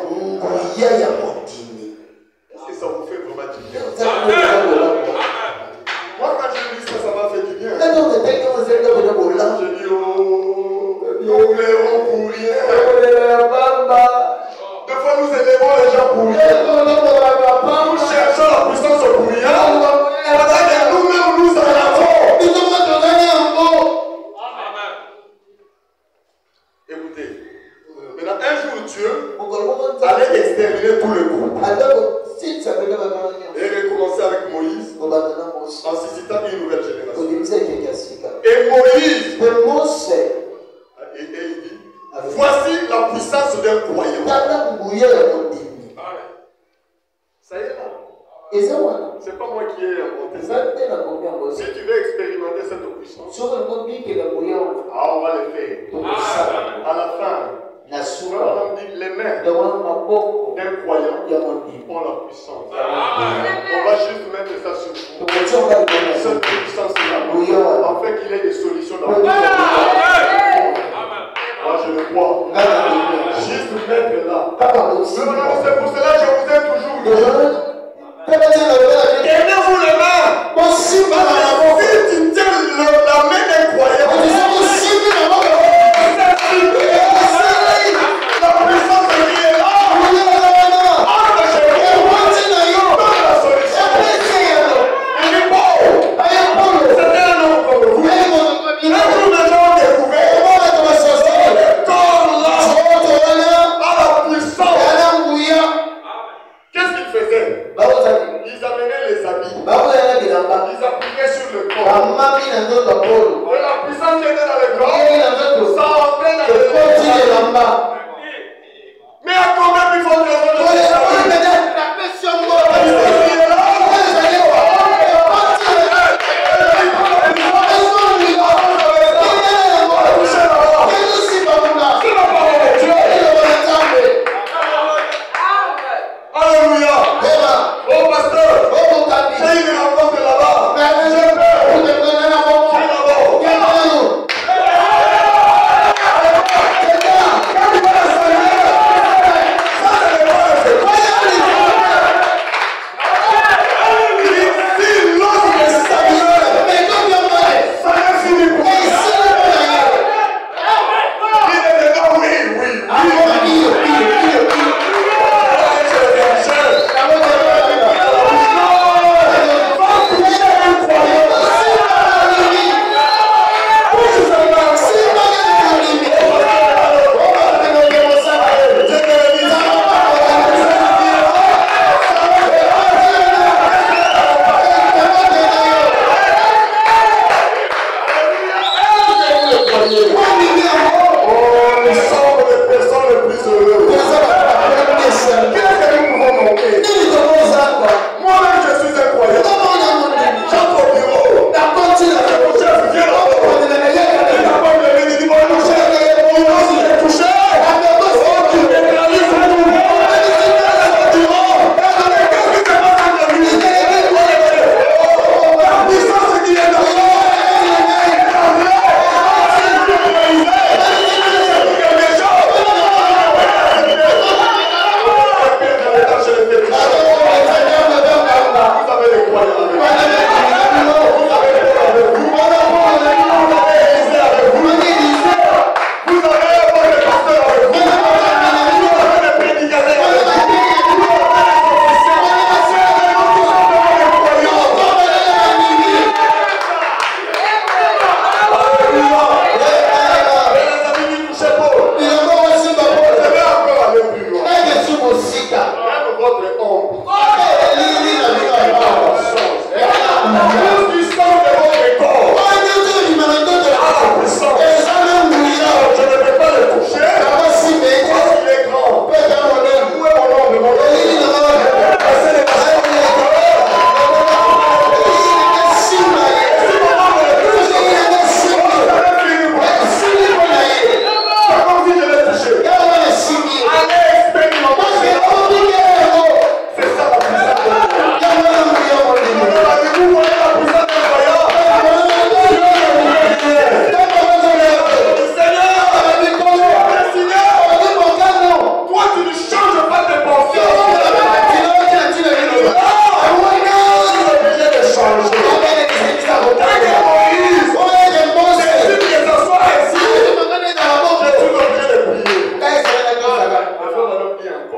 Est-ce que ça vous fait vraiment du bien? Moi, quand je lis ça, ça m'a fait du bien. Je dis, oh, nous plairons pour rien. Des fois, nous élevons les gens pour rien. Nous cherchons la puissance pour rien. Et nous-mêmes, nous en avons. Écoutez, maintenant un jour Dieu allait exterminer tout le groupe. Et recommencer avec Moïse en suscitant une nouvelle génération. Et Moïse, et il dit, voici la puissance d'un croyant. Ça y est là. C'est pas moi qui ai inventé ça. Si tu veux expérimenter cette puissance, on va le faire. À la fin, on dit les mains d'un croyant ont la puissance. On va juste mettre ça sur vous. Cette puissance-là, en fait qu'il y ait des solutions dans le monde. Moi je le crois. Juste mettre là. C'est pour cela que je vous ai toujours dit. Tenez-vous les mains. Si tu tiens la main d'un croyant, la puissance qui est là, entre chez vous, donne la solution. Il est beau. C'était un homme comme vous. Un jour, les gens ont découvert le corps là a la puissance. Qu'est-ce qu'il faisait?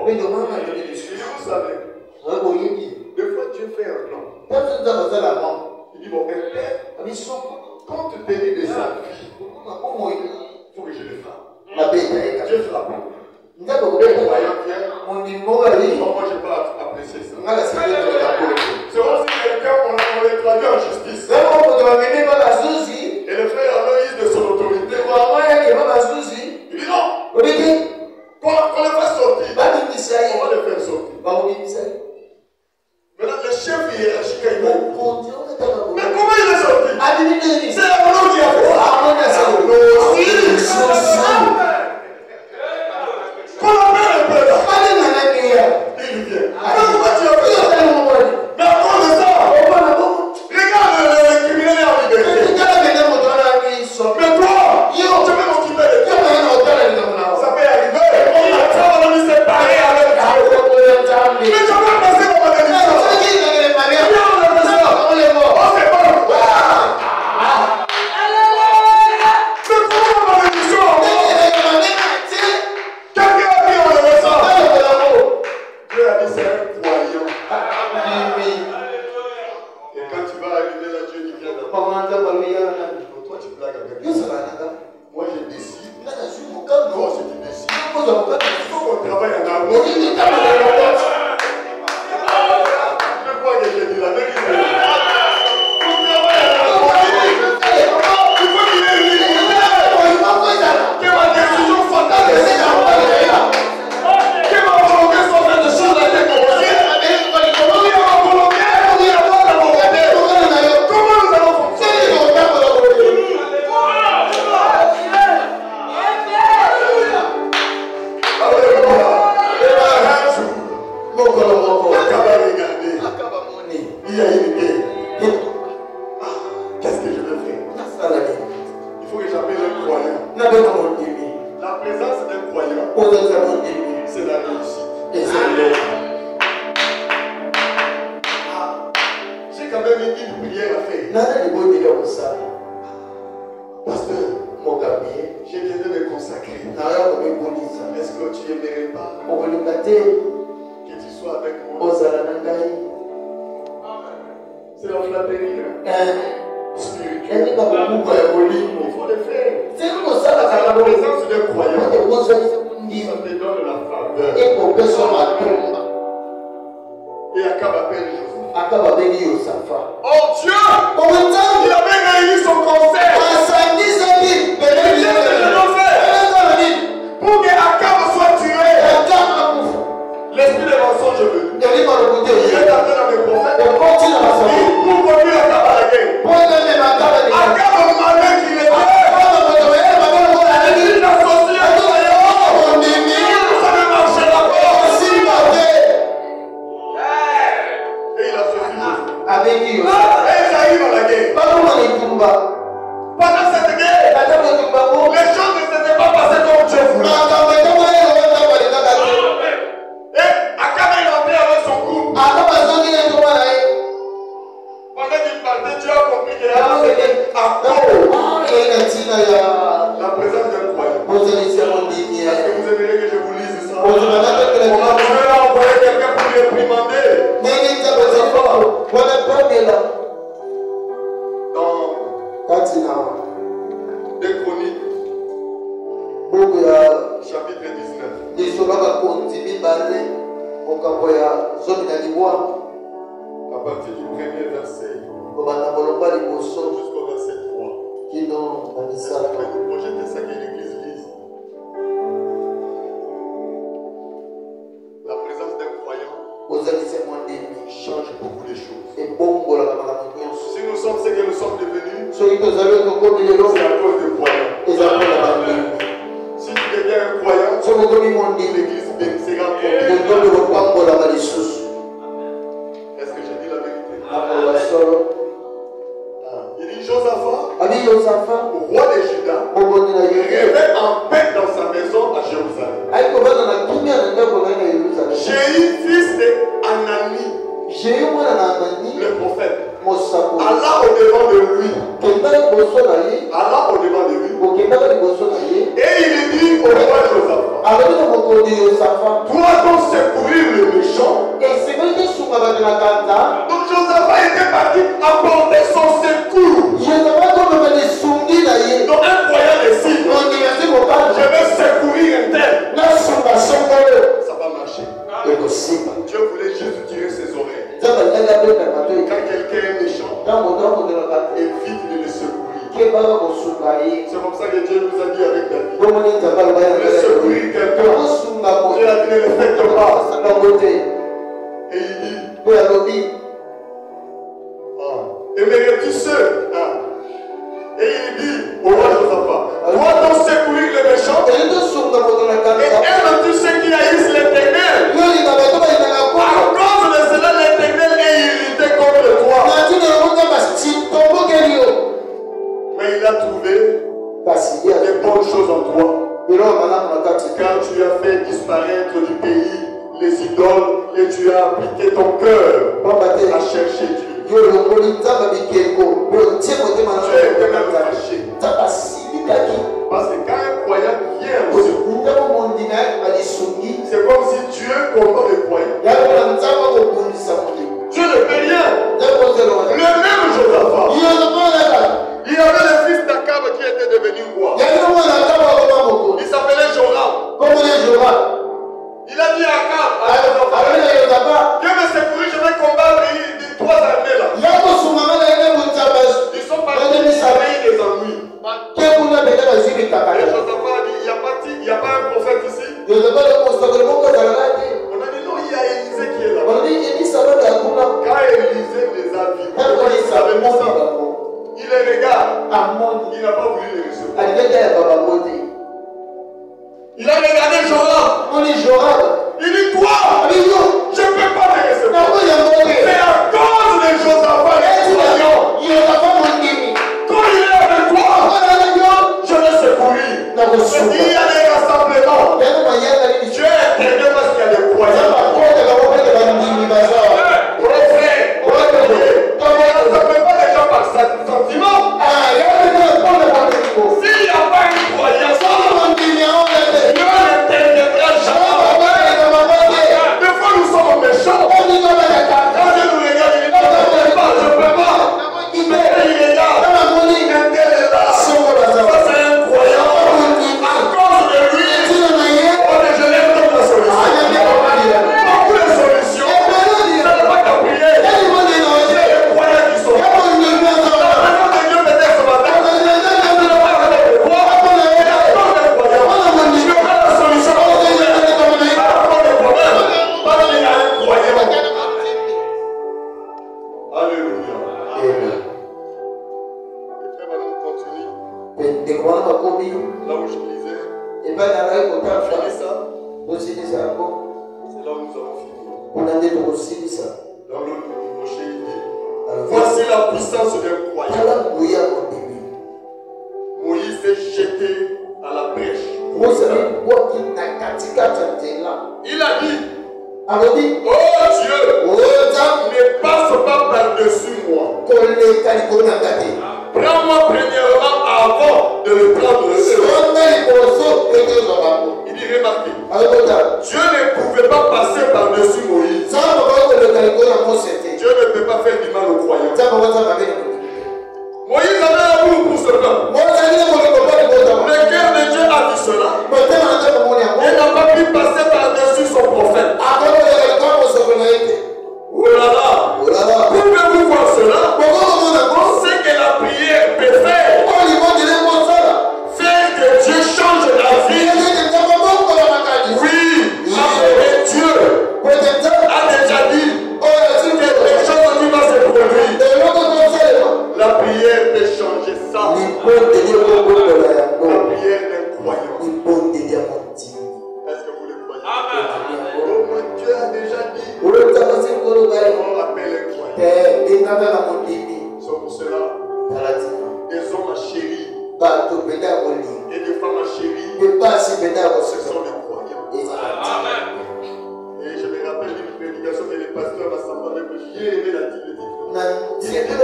Mais de maman, elle est Et dessus. vous savez, des fois Dieu fait un plan. Personne n'a besoin de la main. Il dit, bon, mais Père, compte tenu de sa vie, il faut que je le frappe. Dieu frappe. Le croyant vient, moi je n'ai pas apprécié ça. C'est comme si quelqu'un, on le traduit en justice. Et le frère Aloïs de son autorité, il dit non, qu'on le fasse sortir. On va le faire sortir. Maintenant, le chef hiérarchique, il dit, mais comment il est sorti? C'est Arnaud qui a fait ça. Qu'on l'appelle un peu là. Il vient. Mais pourquoi tu as fait ça? Mais à cause de ça, regarde le criminel en liberté. Mais toi, tu veux m'occuper de toi. Ça peut arriver. Ça va nous séparer avec Dieu. Mais tu vas passer dans ma bénédiction. Moi je décide. Toi aussi tu décides. Il faut qu'on travaille en harmonie. Je crois que j'ai dit la vérité. On travaille en harmonie. Il faut qu'il ait l'unité. Que ma décision soit adressée à moi. Que ma volonté soit faite de choses à être commencée. Comment nous allons fonctionner? Il y a une idée. Qu'est-ce que je vais faire? Il faut que j'appelle un croyant. La présence d'un croyant, c'est la réussite. J'ai quand même une prière à faire. Pasteur, j'ai bien de me consacrer. Est-ce que tu n'aimerais pas que tu sois avec moi? C'est la flatterie spirituelle. Il faut le faire. C'est la présence d'un croyant. Ça te donne la faveur. Et Akab appelle Joseph. Oh Dieu! Il avait réuni son conseil. Pour que Akab soit tué. L'esprit des mensonges est venu. Il est entré dans mes prophètes. Pour conduire Akab à la guerre. Akab demandait qu'il était. Il associé à toi. Ça ne marchera pas. Et il associe Joseph. Et ils arrivent à la guerre. Pendant cette guerre, les choses ne s'étaient pas passées comme Dieu voulait. Et Akab est entré avec son groupe. Pendant qu'il partait, Dieu a compris qu'il y avait la présence d'un croyant. Est-ce que vous aimeriez que je vous lise ça? On va envoyer quelqu'un pour lui réprimander. Dans 2 Chroniques, chapitre 19. À partir du premier verset jusqu'au verset 3. Après nous projeter ça que l'Église lise. La présence d'un croyant change beaucoup de choses. Si nous sommes ce que nous sommes devenus, c'est à cause de croyants. Si tu deviens un croyant, l'Église bénira encore. Est-ce que j'ai dit la vérité? Il dit Josaphat, roi de Juda, revint en paix dans sa maison à Jérusalem. Jéhu, fils d'Anani, le prophète, alla au-devant de lui. Et il dit au roi Josaphat, Doit donc secourir le méchant. Donc Josaphat était parti apporter son secours. Donc un croyant décide, je vais secourir un tel. Ça va marcher. Dieu voulait juste tirer ses oreilles. Quand quelqu'un est méchant, évite de le secourir. C'est comme ça que Dieu nous a dit avec David. Vous voulez secourir quelqu'un, Dieu a dit ne le faites pas. Et il dit, aimerais-tu ceux? Et il dit au roi Josaphat, dois donc secourir le méchant? Et aimes-tu ceux qui haïssent l'Éternel? À cause de cela, l'Éternel est irrité contre toi. Mais il a trouvé des bonnes choses en toi. Car tu as fait disparaître du pays les idoles et tu as appliqué ton cœur à chercher Dieu. Tu es tellement fâché. Parce que quand un croyant vient au secours, c'est comme si Dieu condamne le croyant. Dieu ne fait rien. Le même Josaphat, il y avait le fils d'Akab qui était devenu roi. Il s'appelait Joram. Il a dit à Akab, Dieu me secourir, je vais combattre les trois armées là. Ils sont partis des ennuis. Et Josaphat a dit, il n'y a pas un prophète ici. On a dit non, il y a Élisée qui est là. Quand Élisée les a vus, il les regarde. Il n'a pas voulu les recevoir. Il a regardé Joram. Il dit toi, je ne peux pas te recevoir. C'est à cause de Josaphat. Quand il est avec toi, je vais secourir. Il y a des rassemblements. Dieu est éternel parce qu'il y a des croyants. Ça ne fait pas des gens par sentiment. S'il n'y a pas une croyance, Dieu n'interviendra jamais. Des fois nous sommes méchants. Quand Dieu nous regarde, il dit non, je ne peux pas. Mais il regarde. Ça c'est un croyant. À cause de lui, je lève comme la solution. Beaucoup de solutions. Ça n'est pas qu'à prier. Il y a des croyants qui sont là. La maison de Dieu peut-être ce matin. Là où je lisais, c'est là où nous avons fini. Dans le rocher, il dit, voici la puissance d'un croyant. Moïse s'est jeté à la brèche. Il a dit, oh Dieu, ne passe pas par-dessus moi. Prends-moi premièrement avant de le prendre. Il dit, remarquez, Dieu ne pouvait pas passer par-dessus Moïse. Dieu ne peut pas faire du mal aux croyants. Moïse avait un amour pour ce peuple. Le cœur de Dieu a dit cela. Il n'a pas pu passer par-dessus son prophète. Oh là là. Pouvez-vous voir cela? C'est que la prière peut faire. Faire que Dieu change la vie. Oui, mais Dieu a déjà dit quelque chose qui va se produire. La prière peut changer ça. La prière d'un croyant. Est-ce que vous le croyez? Amen. Oh, Dieu a déjà dit. On appelle un croyant. C'est pour cela, des hommes chéris et des femmes chéries, ce sont des croyants. Amen. Et je me rappelle d'une prédication que le pasteur m'a semblé que j'ai aimé la titre. C'est Dieu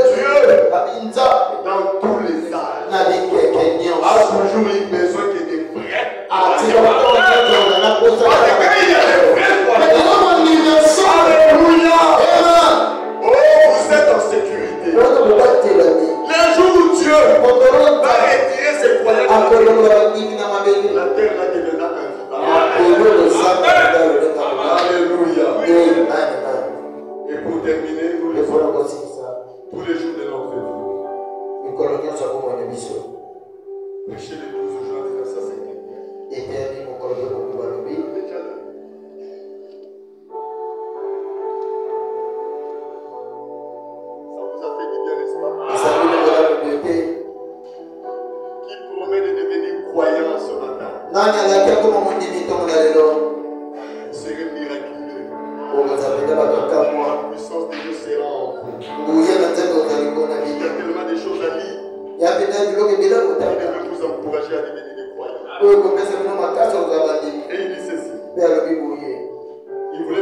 dans tous les âges a toujours eu besoin que des vrais croyants.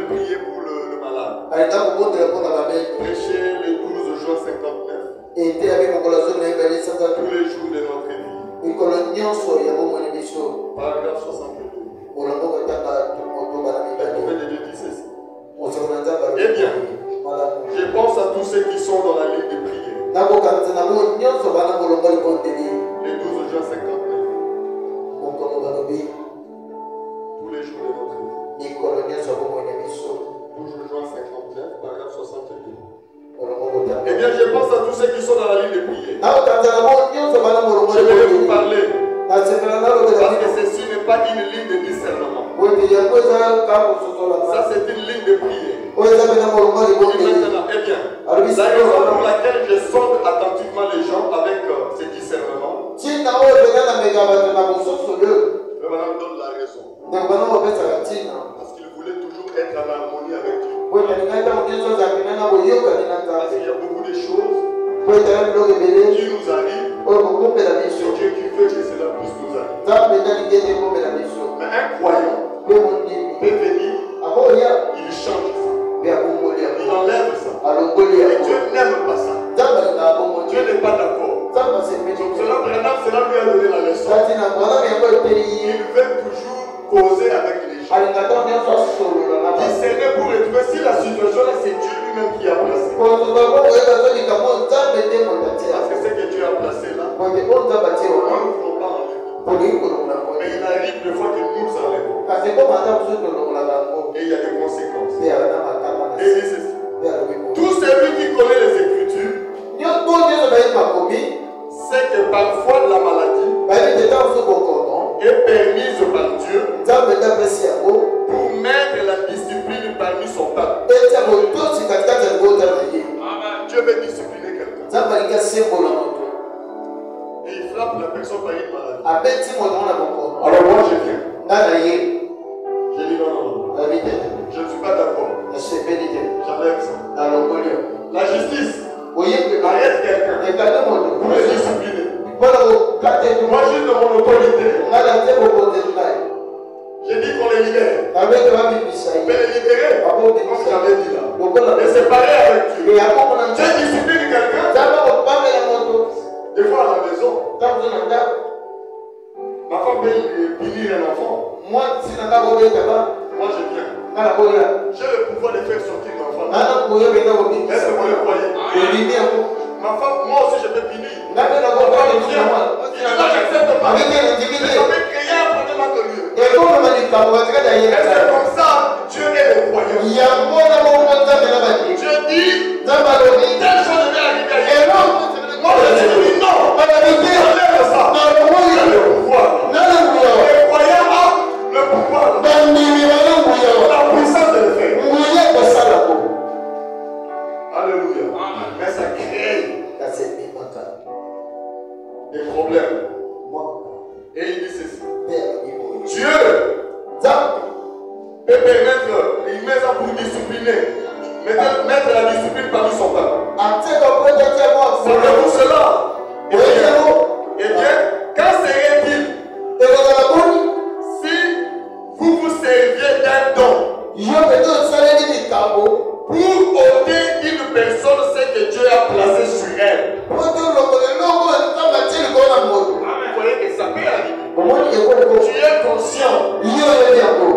prier pour le malade. Aenda kubondela mpona babeli. Prêchez le 12 juin 59. Ete avec mokolo azongi na ebale sanza Tous les jours de notre vie. mikolo nyonso ya bomoi na biso. Paragraphe 62. Molongo kotanga motoba na Le mibale. prophète de Dieu dit ceci. Mosango na nzambe. Eh bien, je pense à tous ceux qui sont dans la ligne de prière. nakokanisa nango nyonso bana molongo libondeli. Le 12 juin 59. Mokongo balobi Tous les jours de notre vie. mikolo nyonso ya bomoi na biso. 12 juin 59, paragraphe 62. Molongo kotanga. Eh bien, je pense à tous ceux qui sont dans la ligne de prière. nakokanisa nango nyonso bana molongo Je vais vous libondeli. parler. nasepela Parce que nalobela ceci n'est pas une ligne de discernement. wete yango eza kaka kososola Ça, c'est une ligne de prière. oyo eza pena molongo Et libondeli. maintenant, eh bien, alobi la raison pour laquelle je sonde attentivement les gens avec ce discernement, ntina oyo pena nameka bato na bososolo le madame donne la raison. ndeko bana bapesaka ntina Parce qu'il voulait toujours être en harmonie avec Dieu. po etalingai ntango nyonso oza pena na boyokani na Parce qu'il nzambe y a beaucoup de choses po etala biloko ebele qui nous arrivent. oyo kokumbela C'est biso Dieu qui veut que cela puisse nous arriver. nzambe etalingi ete ekombela biso Mais un croyant pe mondimi peut venir, akoya il change ça. pe akongoli Il yango enlève ça. alongoli Et yango Dieu n'aime pas ça. nzambe alingaka bomoni Dieu n'est pas d'accord. nzambe Donc asepeli cela lui a donné la leçon. kati na bwanami yango epeli ye Il veut toujours causer avec les gens. alinga ntango nyonso asolola na bato Discerner pour retrouver si la situation là c'est Dieu lui-même qui a placé. kozoba kokoyeba tolika mo nzambe nde moto atie Parce que ce que Dieu a placé là, mote oyo nzambe atie nous wana ne voulons pas enlever. tolingi kolongola ngo Mais il arrive des fois que nous enlèvons. kasi koma ata mosusu tolongolaka yango Et il y a des conséquences. pe ana makama na Et il dit ceci. pe alobi mo Tout celui qui connaît les Écritures po nyonso bayebi makomi sait que parfois la maladie bayebi te ntango mosusu bokono est permise par Dieu nzambe nde apesi yango pour mettre la discipline parmi son peuple. etia botosi katikati ya libota na ye Dieu veut discipliner quelqu'un. nzambe alingi asembola moto Et il frappe la personne par une maladie. abeti moto ngo na bokono Alors moi je viens. nga na ye Je dis non, non, non. alobi te Je ne suis pas d'accord. nasepeli te J'enlève ça. nalongoli yo La justice oyebeka arrête quelqu'un ekande moto pour le discipliner. mpona kokate Moi juste de mon autorité, nga na te bokoteli naye j'ai dit qu'on les libère. abeke babimisa On peut ye les libérer, comme j'avais dit là. lokola Les séparer avec Dieu. eyakomona Dieu discipline quelqu'un. nzambe kopamela moto Des fois à la maison, ntango na ndako ma femme peut punir un enfant. mwasi na nga kobetaka Moi je viens. nga na koya J'ai le pouvoir de faire sortir l'enfant. nga na koyebeka Est-ce kobimisa que vous le croyez? olimi yango Ma femme, moi aussi je peux punir. nga mpe na Ma kopamela femme vient. mwana Il dit non, j'accepte pas. abeke nandimi Mais te on peut créer un problème entre lieu. ekomema likambo katikati ya ye Et c'est comme ça, Dieu est le croyant. yango na bongo nzambe na bandi Dieu dit, nzambe alobi telle chose devait arriver à Dieu. eloko Moi je dis non. balobi te Enlève ça. nalongoli Il a le pouvoir. nalenguya Le croyant a le pouvoir. bandimi balenguya La puissance de le faire. nguya kosala ko Alléluia. Mais ça crée kasi ebimaka des problèmes. mwaka Et il dit ceci. mpe alobi boye Dieu nzambe peut permettre, il met ça pour discipliner. Mettre la discipline parmi son peuple. atiaka po etatia mwaka Savez-vous cela? Eh oyebi bien, yango eh bien, quand serait-il ekozala boni si vous vous serviez d'un don yo pete osaleli likambo pour ôter une personne ce que Dieu a placé sur elle? po te olongola eloko nzambe atie likolo na moto Vous voyez que ça peut arriver. omoni ekoko Tu es conscient, yo oyebi yango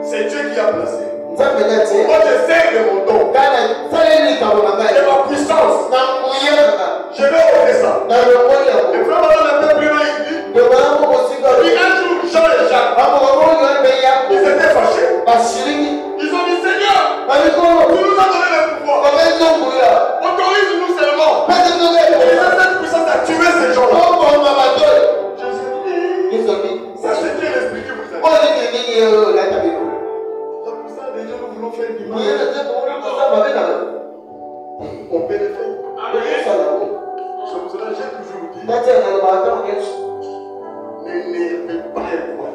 c'est Dieu qui a placé. nzambe nde atie Moi je sers de mon don, kana saleli likambo na de ngai ma puissance. na nguya nanga Je vais ôter ça. nalongoli Et yango frère, madame, un peu plus loin, il dit, ndobala moko sika puis un jour, Jean et Jacques, bamokomoyo mpe ils yako étaient fâchés. basilingi Ils ont dit, Seigneur, balikolo tu nous as donné le pouvoir. babezonguya Autorise-nous seulement. pete Et toke laisse cette puissance à tuer ces gens-là. oboma batoyo Jésus dit, ezobi ça c'est Dieu l'esprit que vous avez. oyo nini olata bino La puissance de Dieu, nous voulons faire du mal. moyena te komona kosala mabe na yo On peut le faire. okosala yango C'est pour cela que j'ai toujours dit, natia nalobaka ntango nyonso n'énervez pas un point.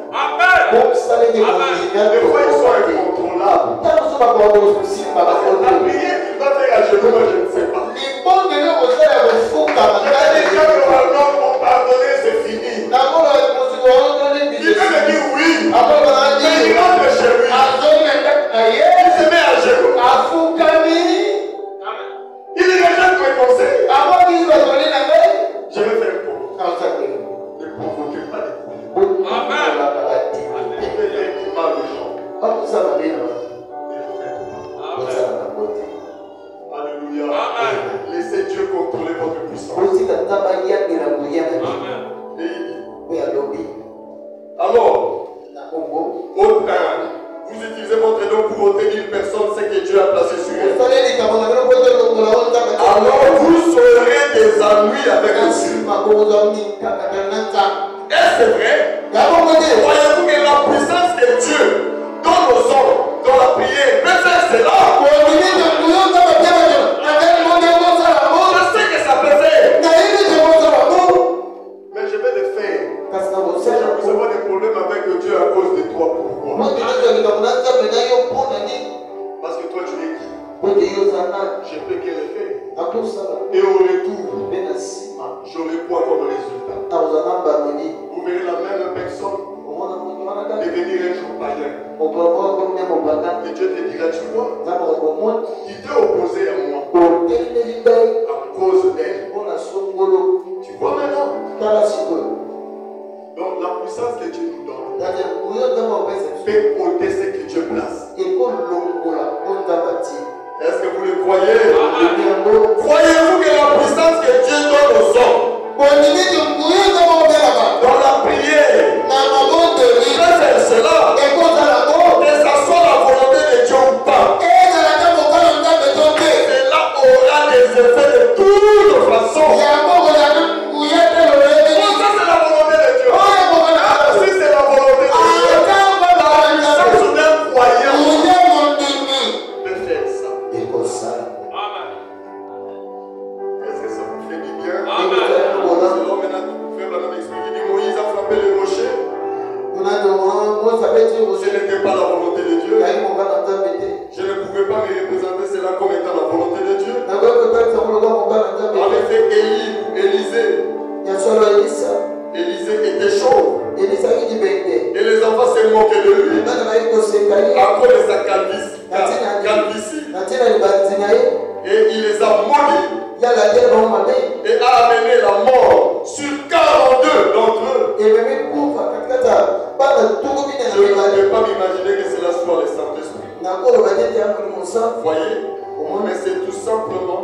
bosala ete Des fois, ils sont incontrôlables. ntango so bakoka kosimba Parce que la bakote prière qu'il doit faire à genoux, moi je ne sais pas. libondeli kosala ya kofukama Je vais dire que normalement, on pardonné, c'est fini. nakola mosuku waotoli Il peut me dire oui, akoka mais il nadi rentre chez lui. azongi na ndako na ye Il se volonté d'une personne, c'est que Dieu a placé sur elle. Alors vous serez des ennuis avec Dieu. Est-ce vrai? Croyez-vous que la puissance que Dieu donne aux hommes dans la prière peut faire cela? Je sais que ça peut faire. Mais je vais le faire. Si je vous avoir des problèmes avec Dieu à cause de toi, pourquoi? Parce que toi tu es qui? Je peux que le faire. Et au retour, j'aurai quoi comme résultat? Vous verrez la même personne devenir un jour païen. Et Dieu te dira, tu vois, il t'est opposé à moi à cause d'elle. Tu vois maintenant? Donc la puissance que Dieu nous donne fait ôter ce que Dieu place. Est-ce que vous le croyez? Croyez-vous que la puissance que Dieu donne aux hommes dans la prière peut faire cela? Que ça soit la volonté de Dieu ou pas, cela aura des effets de toute façon. Ça c'est la volonté de Dieu. Si c'est la volonté de Dieu, la puissance d'un croyant peut faire ça. Est-ce que ça vous fait du bien? Alors maintenant, frère Branham m'explique, il dit Moïse a frappé le rocher. Ce n'était pas la volonté de Dieu. Je ne pouvais pas me représenter cela comme étant la volonté de Dieu. En effet, Élisée était chaud. Et les enfants se moquaient de lui à cause de sa calvitie. Et il les a maudits et a amené la mort sur 42 d'entre eux. Je ne peux pas m'imaginer que cela soit le Saint-Esprit. Voyez? Mais c'est tout simplement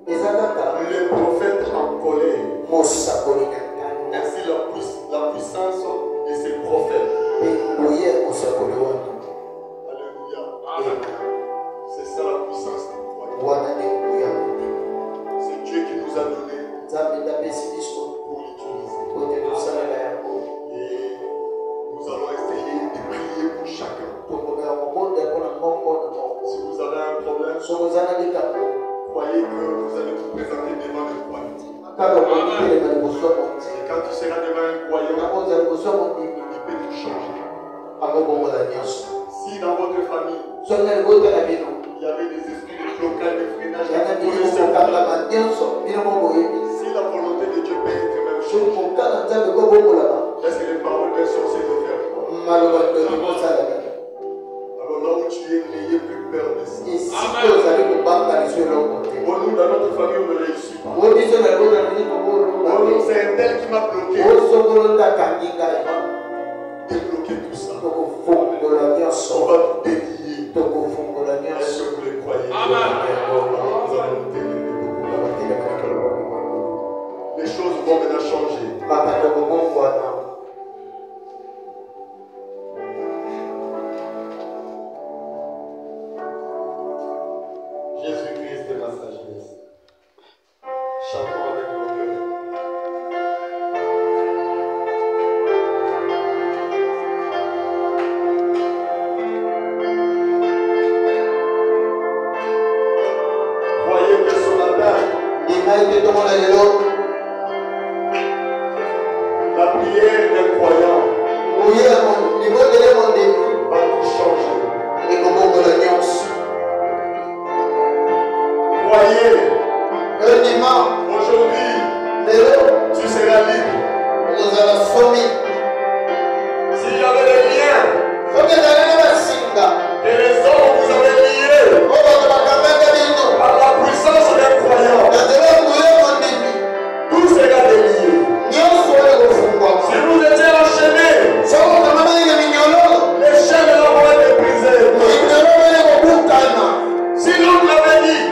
les prophètes en colère. Ainsi la puissance de ces prophètes. Alléluia. C'est ça la puissance de croyants. C'est Dieu qui nous a donné pour l'utiliser. Et nous allons essayer de prier pour chacun. Si vous avez un problème, croyez que vous allez vous présenter devant le croyant. Et quand tu seras devant un croyant, il peut tout changer. Si dans votre famille, il y avait des esprits de blocage, de freinage, si la volonté de Dieu peut être même chose, est-ce que les paroles d'un sorcier peuvent faire quoi? Alors là où tu es, n'ayez plus peur de ça. Pour nous, dans notre famille, on ne réussit pas. Pour nous, c'est un tel qui m'a bloqué. Débloquer tout ça. On va tout délier. Est-ce que vous le croyez? Nous allons nous délier beaucoup. Les choses vont maintenant changer. Jésus-Christ de ma sagesse. Chantons avec nos cœurs. Croyez que ce matin, la prière des croyants va tout changer. Croyez, aujourd'hui, tu seras libre. S'il y avait des liens que les hommes vous avaient liés par la puissance des croyants, tout sera délié. Si vous étiez enchaînés, les chaînes de la mort étaient brisées. Si l'homme l'avait dit,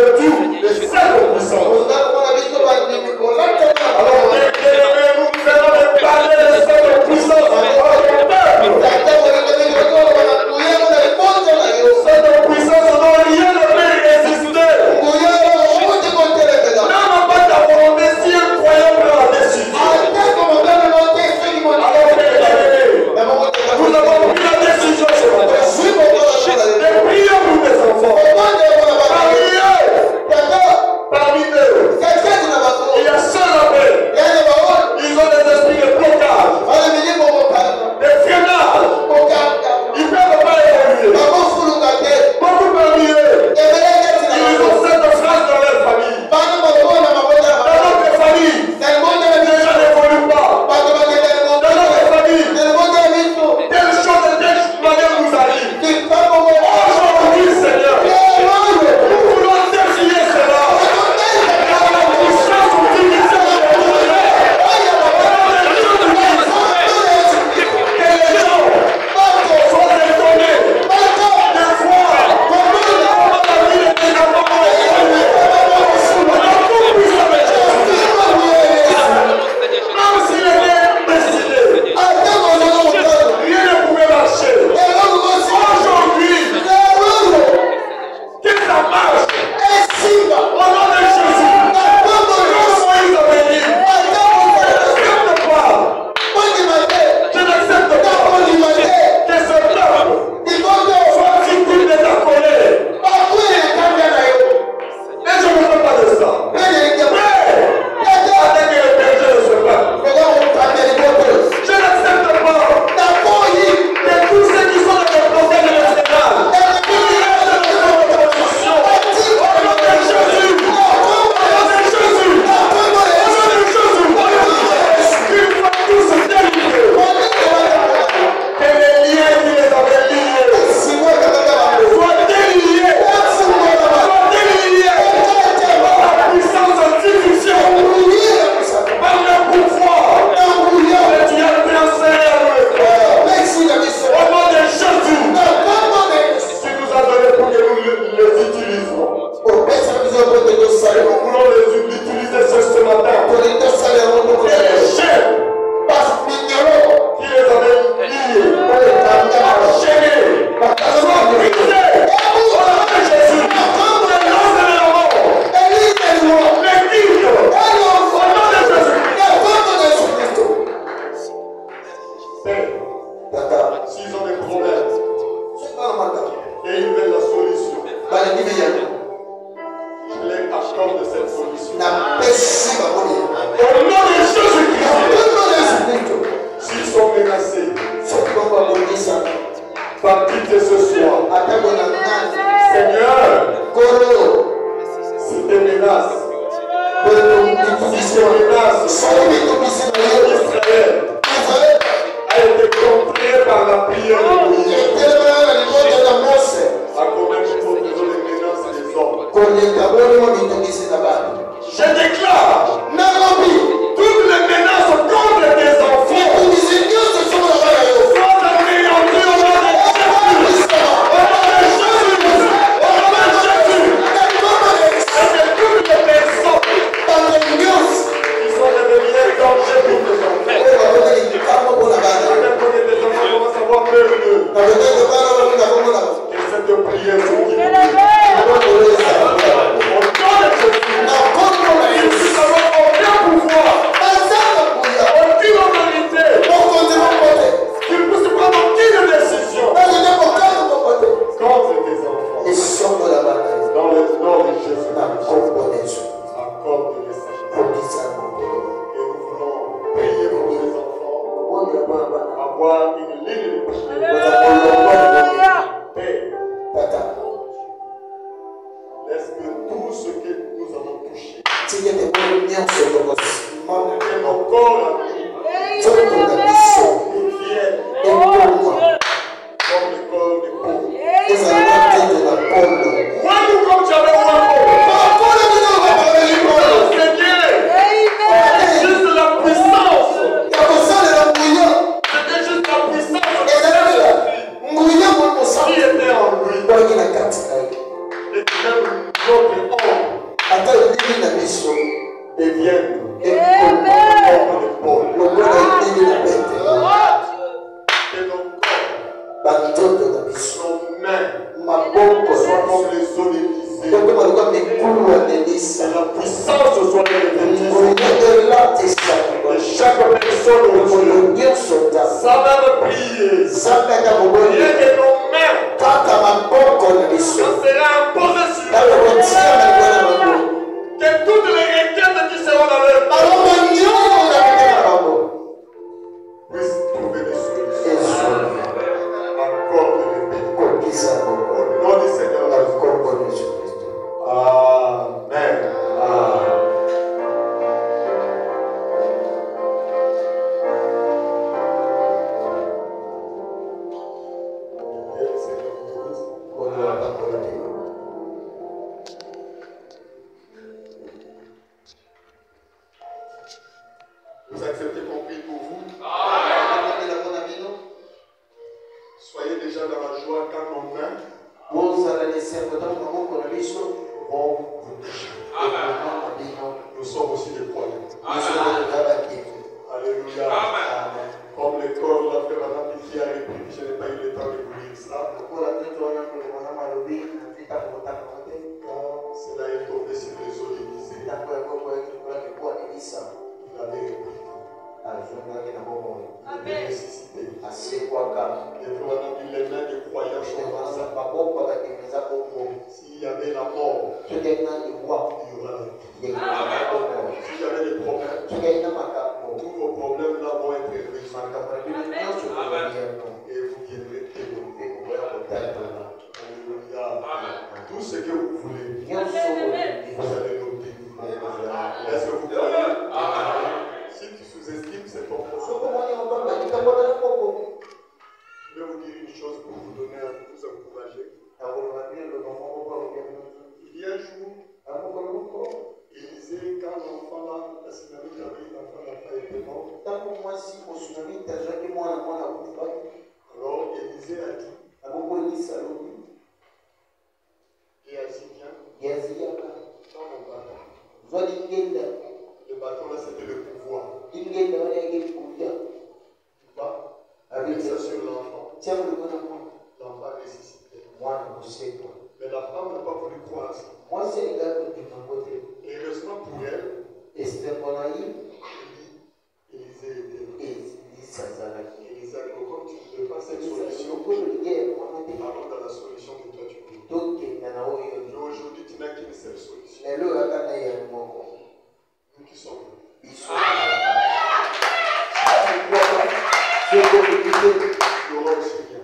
de tout, de cette puissance. Alors, bien-aimés, nous allons parler de cette puissance encore au peuple. Cette puissance dont rien ne peut résister. N'ayons pas ta volonté si incroyable à la décision. Alors, bien-aimés, nous avons pris la décision ce matin de prier pour tes enfants. Parmi eux, il y a ceux appelés. Ils ont des esprits de blocage, des freinages. Ils ne peuvent pas évoluer. Beaucoup parmi eux, ils ont cette phrase dans leur famille. Dans notre famille, les gens n'évoluent pas. Dans notre famille, telle chose et telle manière nous arrive. Aujourd'hui, Seigneur, nous voulons défier cela. Avoir une ligne de prière. Nos mains soient comme les eaux d'Élysée. Que la puissance soit révélée. Et chaque personne au Dieu, sans même prier, rien que nos mains, quand sera imposé sur eux, que toutes les requêtes qui seront dans leur vie puissent trouver des solutions. Encore de l'épée. Au nom du Seigneur Jésus. Amen. Amen. Vous acceptez qu'on prie pour vous? Soyez déjà dans la joie quand nos mains vont vous toucher. Nous sommes aussi des croyants. Alléluia. Comme le corps de la frère Madame qui a répliqué, je n'ai pas eu le temps de vous dire ça. Cela est tombé sur les eaux d'Élysée. Il avait répliqué. Il était ressuscité. Et frère Madame dit, les mains des croyants sont comme ça. S'il y avait la mort, il y aura la vie. S'il y avait des problèmes, tous vos problèmes là vont être résolus. Et vous viendrez témoigner. Alléluia. Tout ce que vous voulez, vous allez l'obtenir. Est-ce que vous croyez? Si tu sous-estimes, c'est ton problème. Je vais vous dire une chose pour vous donner à vous encourager. Il y a un jour, Élisée, quand l'enfant là, la tsunami avait l'enfant n'a pas été mort. Alors Élisée a dit, Géasi, viens dans mon bâton. Le bâton là, c'était le pouvoir. Tu vas avec ça sur l'enfant. L'enfant ressuscité. Mais la femme n'a pas voulu croire ça. Et heureusement pour elle, Élisée était là. Élisée a dit, comme tu ne veux pas cette solution, allons dans la solution que toi tu veux. Mais aujourd'hui, tu n'as qu'une seule solution. Nous qui sommes là. Gloire au Seigneur.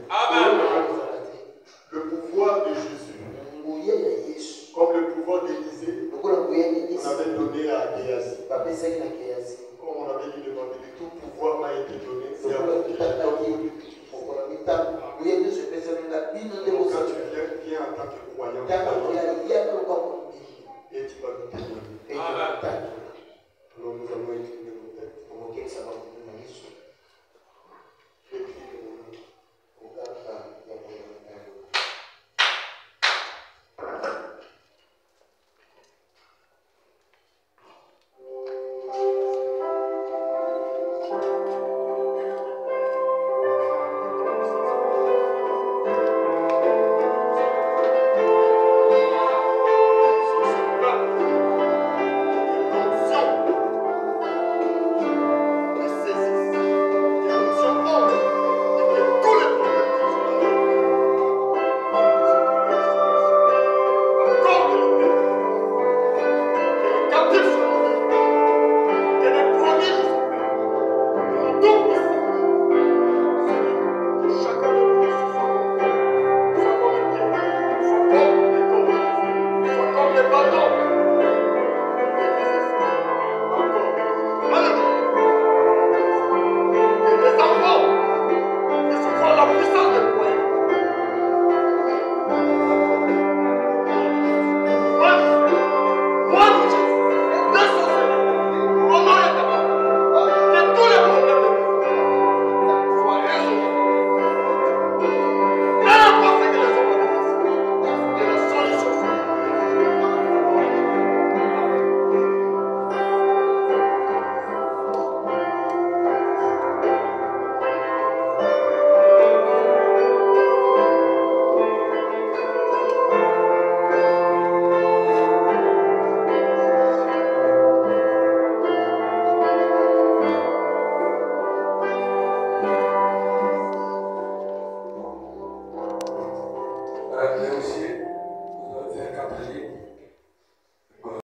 Le pouvoir de Jésus, comme le pouvoir d'Élisée, on avait donné à Géasi. Comme on avait dit devant lui, tout pouvoir m'a été donné. C'est à vous que je donne donc quand tu viens en tant que croyant, et tu vas nous témoigner. Alors nous allons incliner nos têtes. allez aussi, vous allez faire 4 lignes.